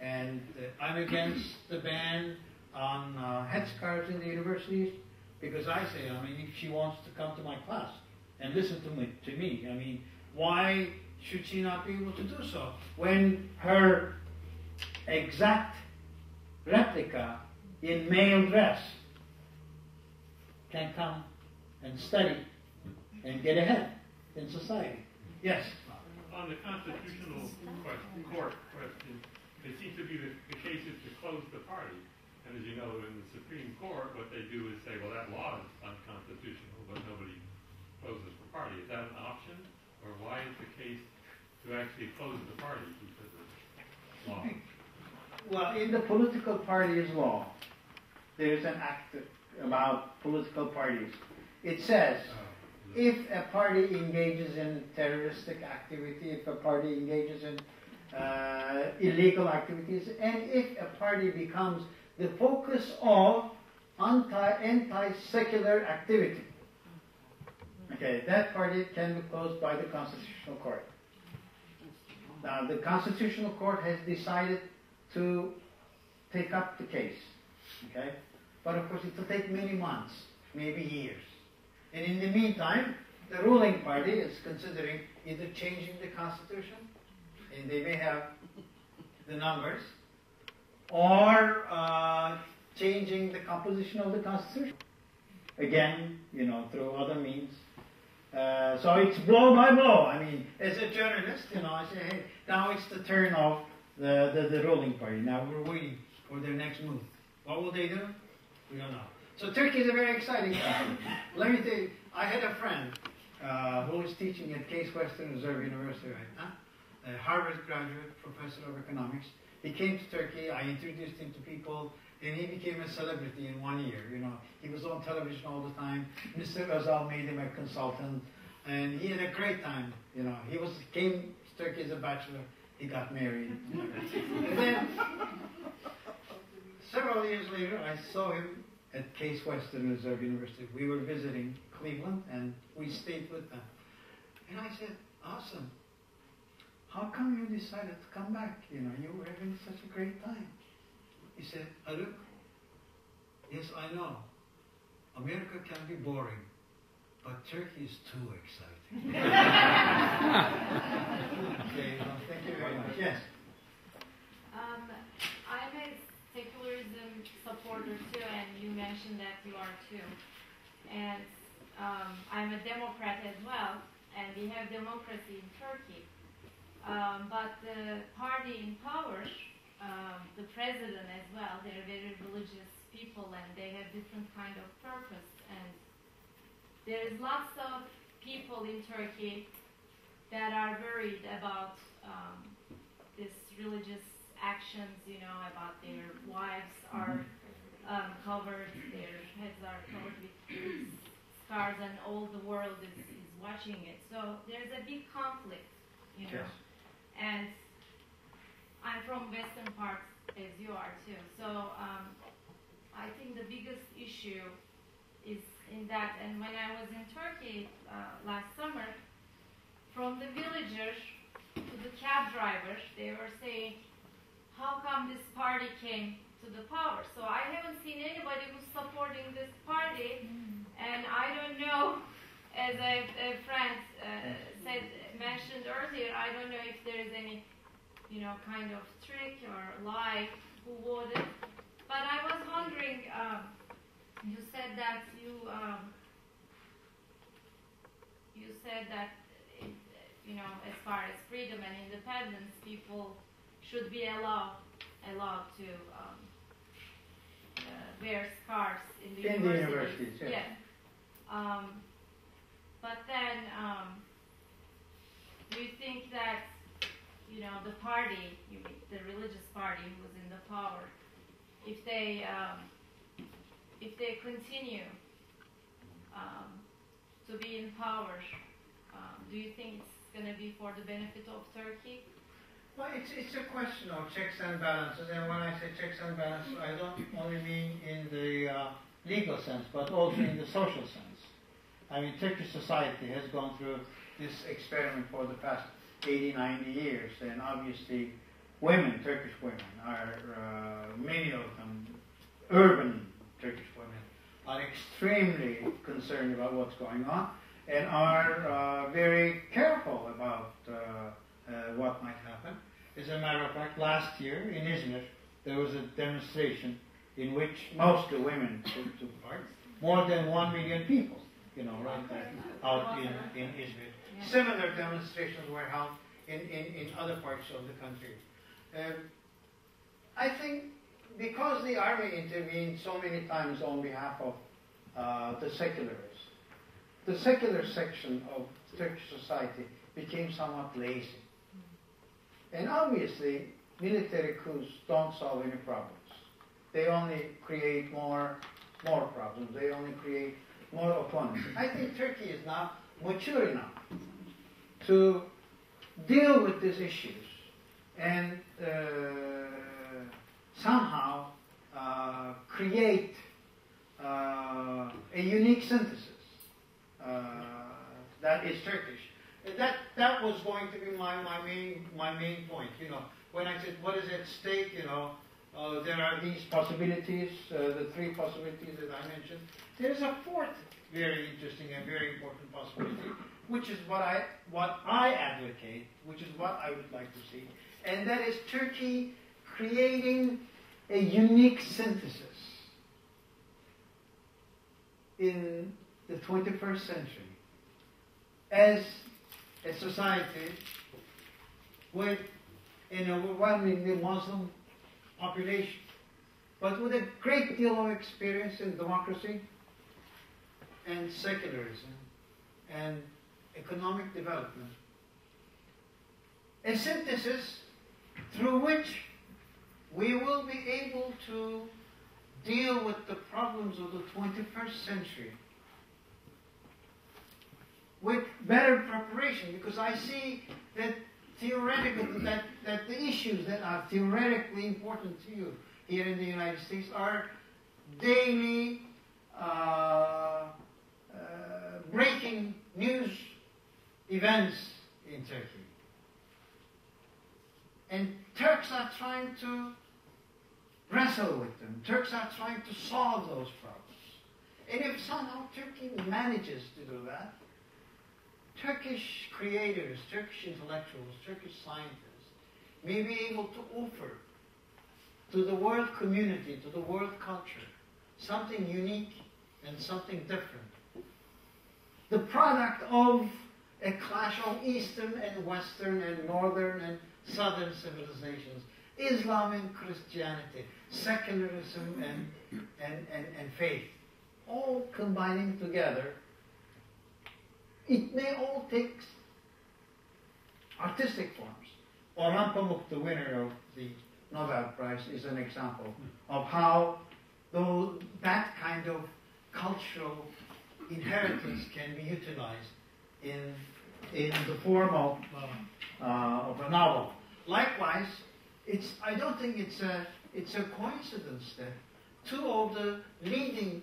And I'm against the ban on headscarves in the universities, because I say, I mean, if she wants to come to my class and listen to me, I mean, why should she not be able to do so when her exact replica in male dress can come and study and get ahead in society? Yes? On the constitutional court question, it seems to be the case is to close the party. And as you know, in the Supreme Court, what they do is say, well, that law is unconstitutional, but nobody closes the party. Is that an option? Or why is the case to actually close the party because of law? Well, in the political parties law, there is an act about political parties. It says, if a party engages in terroristic activity, if a party engages in illegal activities, and if a party becomes the focus of anti-secular activity, okay, that party can be closed by the Constitutional Court. Now, the Constitutional Court has decided to take up the case, okay? But of course, it will take many months, maybe years. And in the meantime, the ruling party is considering either changing the Constitution, and they may have the numbers, or changing the composition of the Constitution. Again, you know, through other means. So it's blow by blow. I mean, as a journalist, you know, I say, hey, now it's the turn of the ruling party. Now we're waiting for their next move. What will they do? We don't know. So Turkey is a very exciting country. Let me tell you, I had a friend who was teaching at Case Western Reserve University right now, a Harvard graduate, professor of economics. He came to Turkey, I introduced him to people, and he became a celebrity in 1 year. You know, he was on television all the time. Mr. Özal made him a consultant, and he had a great time. You know, came to Turkey as a bachelor. He got married. And then, several years later, I saw him at Case Western Reserve University. We were visiting Cleveland, and we stayed with them. And I said, awesome. How come you decided to come back? You know, you were having such a great time. He said, Haluk, yes, I know. America can be boring, but Turkey is too exciting. Okay, well, thank you very much. Yes? I'm a secularism supporter too, and you mentioned that you are too. And I'm a Democrat as well, and we have democracy in Turkey. But the party in power, the president as well, they're very religious people and they have different kind of purpose. And there is lots of people in Turkey that are worried about this religious actions, you know, about their wives are covered, their heads are covered with scars, and all the world is watching it. So there's a big conflict, you know. Yes. And I'm from western part, as you are too. So I think the biggest issue is in that. And when I was in Turkey last summer, from the villagers to the cab drivers. They were saying, how come this party came to the power? So I haven't seen anybody who's supporting this party, and I don't know, as a friend mentioned earlier, I don't know if there's any, kind of trick or lie who voted. But I was wondering, you said that as far as freedom and independence, people should be allowed to wear scarves in the universities. Yes. But then, do you think that the party, the religious party who was in the power, if they continue to be in power, do you think it's going to be for the benefit of Turkey? Well, it's a question of checks and balances, and when I say checks and balances, I don't only mean in the legal sense, but also in the social sense. I mean, Turkish society has gone through this experiment for the past 80, 90 years, and obviously women, Turkish women, are, many of them, urban Turkish women, are extremely concerned about what's going on, and are very careful about what might happen. As a matter of fact, last year in Izmir, there was a demonstration in which mostly women took part. More than 1 million people, right there, out in Izmir. Similar demonstrations were held in other parts of the country. I think because the army intervened so many times on behalf of the secularists, the secular section of Turkish society became somewhat lazy. And obviously, military coups don't solve any problems. They only create more problems. They only create more opponents. I think Turkey is now mature enough to deal with these issues and somehow create a unique synthesis that is Turkish. That was going to be my main point. When I said what is at stake, there are these possibilities, the three possibilities that I mentioned. There is a fourth very interesting and very important possibility, which is what I advocate, which is what I would like to see, and that is Turkey creating a unique synthesis in the 21st century as a society with an overwhelmingly Muslim population, but with a great deal of experience in democracy and secularism and economic development. A synthesis through which we will be able to deal with the problems of the 21st century with better preparation, because I see that theoretically, that the issues that are theoretically important to you here in the United States are daily breaking news events in Turkey. And Turks are trying to wrestle with them. Turks are trying to solve those problems. And if somehow Turkey manages to do that, Turkish creators, Turkish intellectuals, Turkish scientists may be able to offer to the world community, to the world culture, something unique and something different. The product of a clash of Eastern and Western and Northern and Southern civilizations, Islam and Christianity, secularism and faith, all combining together. It may all take artistic forms. Orhan Pamuk, the winner of the Nobel Prize, is an example of how that kind of cultural inheritance can be utilized in the form of a novel. Likewise, I don't think it's a coincidence that two of the leading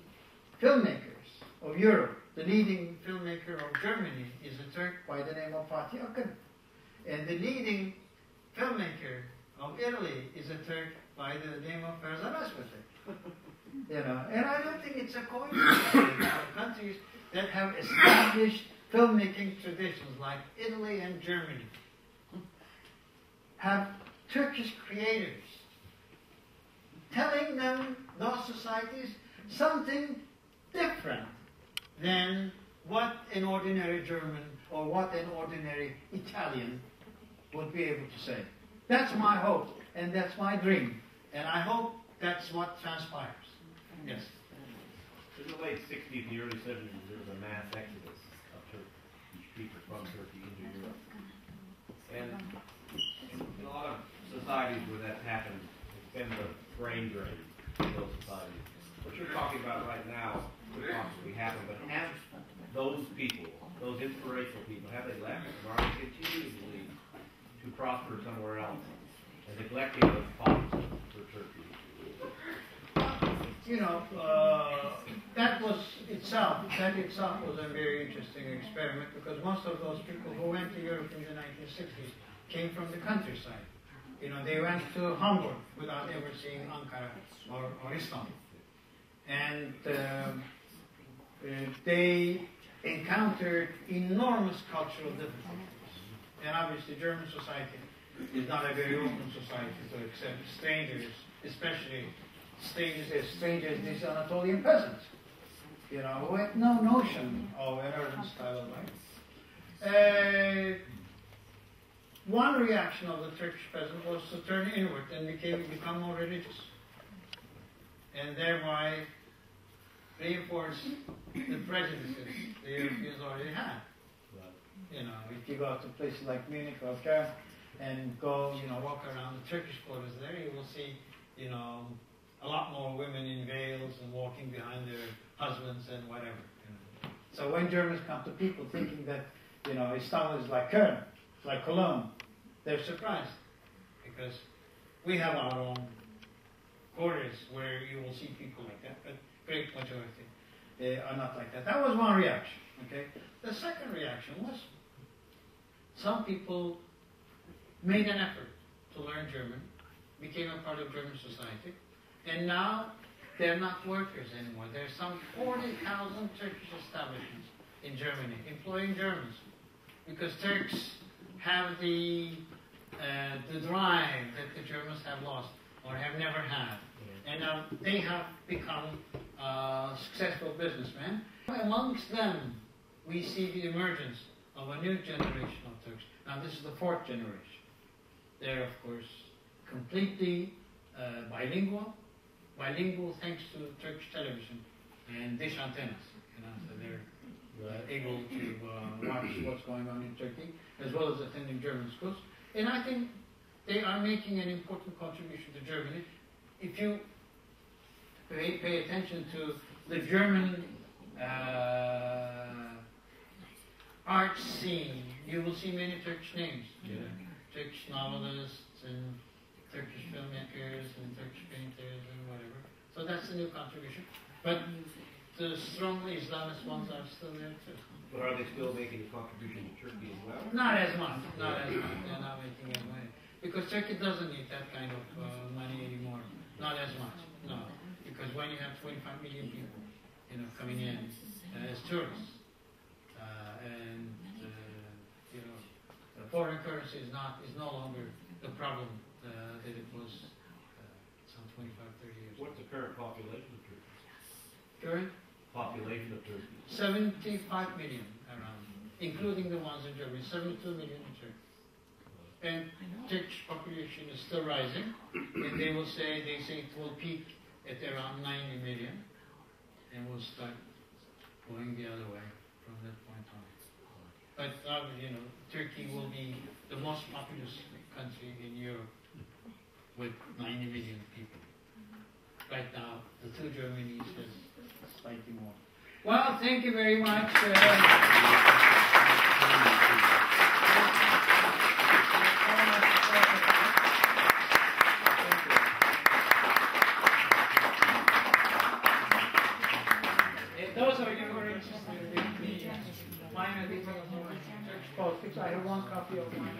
filmmakers of Europe, the leading filmmaker of Germany is a Turk by the name of Fatih Akın. And the leading filmmaker of Italy is a Turk by the name of Ferzan Özpetek. You know, and I don't think it's a coincidence. Countries that have established filmmaking traditions like Italy and Germany have Turkish creators telling them, those societies, something different than what an ordinary German or what an ordinary Italian would be able to say. That's my hope, and that's my dream, and I hope that's what transpires. Yes? In the late 60s and the early 70s, there was a mass exodus of Turkish people from Turkey into Europe. And in a lot of societies where that's happened, it's been the brain drain in those societies. What you're talking about right now could possibly happen, but have those people, those inspirational people, have they left, or are they continuing to leave to prosper somewhere else and neglecting those causes for Turkey? You know, that itself was a very interesting experiment, because most of those people who went to Europe in the 1960s came from the countryside. You know, they went to Hamburg without ever seeing Ankara or Istanbul. And they encountered enormous cultural difficulties. And obviously German society is not a very open society to accept strangers, especially strangers as these Anatolian peasants, you know, who had no notion of an urban style of life. One reaction of the Turkish peasant was to turn inward and become more religious, and thereby reinforce the prejudices the Europeans already had. You know, if you go to places like Munich or Köln and go, you know, walk around the Turkish quarters there, you will see, you know, a lot more women in veils and walking behind their husbands and whatever. You know. So when Germans come to people thinking that, you know, Istanbul is like Köln, like Cologne, they're surprised, because we have our own quarters where you will see people like that, but great majority are not like that. That was one reaction. Okay. The second reaction was some people made an effort to learn German, became a part of German society, and now they're not workers anymore. There's some 40,000 Turkish establishments in Germany employing Germans, because Turks have the drive that the Germans have lost or have never had. And now they have become successful businessmen. Amongst them, we see the emergence of a new generation of Turks. Now this is the fourth generation. They're, of course, completely bilingual thanks to Turkish television and dish antennas. You know, so they're able to watch what's going on in Turkey, as well as attending German schools. And I think they are making an important contribution to Germany. If you pay attention to the German art scene, you will see many Turkish names. Yeah. Turkish novelists and Turkish filmmakers and Turkish painters and whatever. So that's a new contribution. But the strongly Islamist ones are still there too. But are they still making a contribution to Turkey as well? Not as much. Not as much. They're not making as money. Because Turkey doesn't need that kind of money anymore. Not as much. No. Because when you have 25 million people, you know, coming in as tourists, and you know, the foreign currency is no longer the problem that it was some 25, 30 years ago. What's the current population of Turkey? Current Population of Turkey? 75 million around, including the ones in Germany. 72 million in Turkey. And Turkish population is still rising, and they say it will peak at around 90 million, and will start going the other way from that point on. But you know, Turkey will be the most populous country in Europe with 90 million people. Right now, the two Germanys has slightly more. Well, thank you very much. Those are your interested in me. Mine, I think, Turkish politics. I have one copy of mine.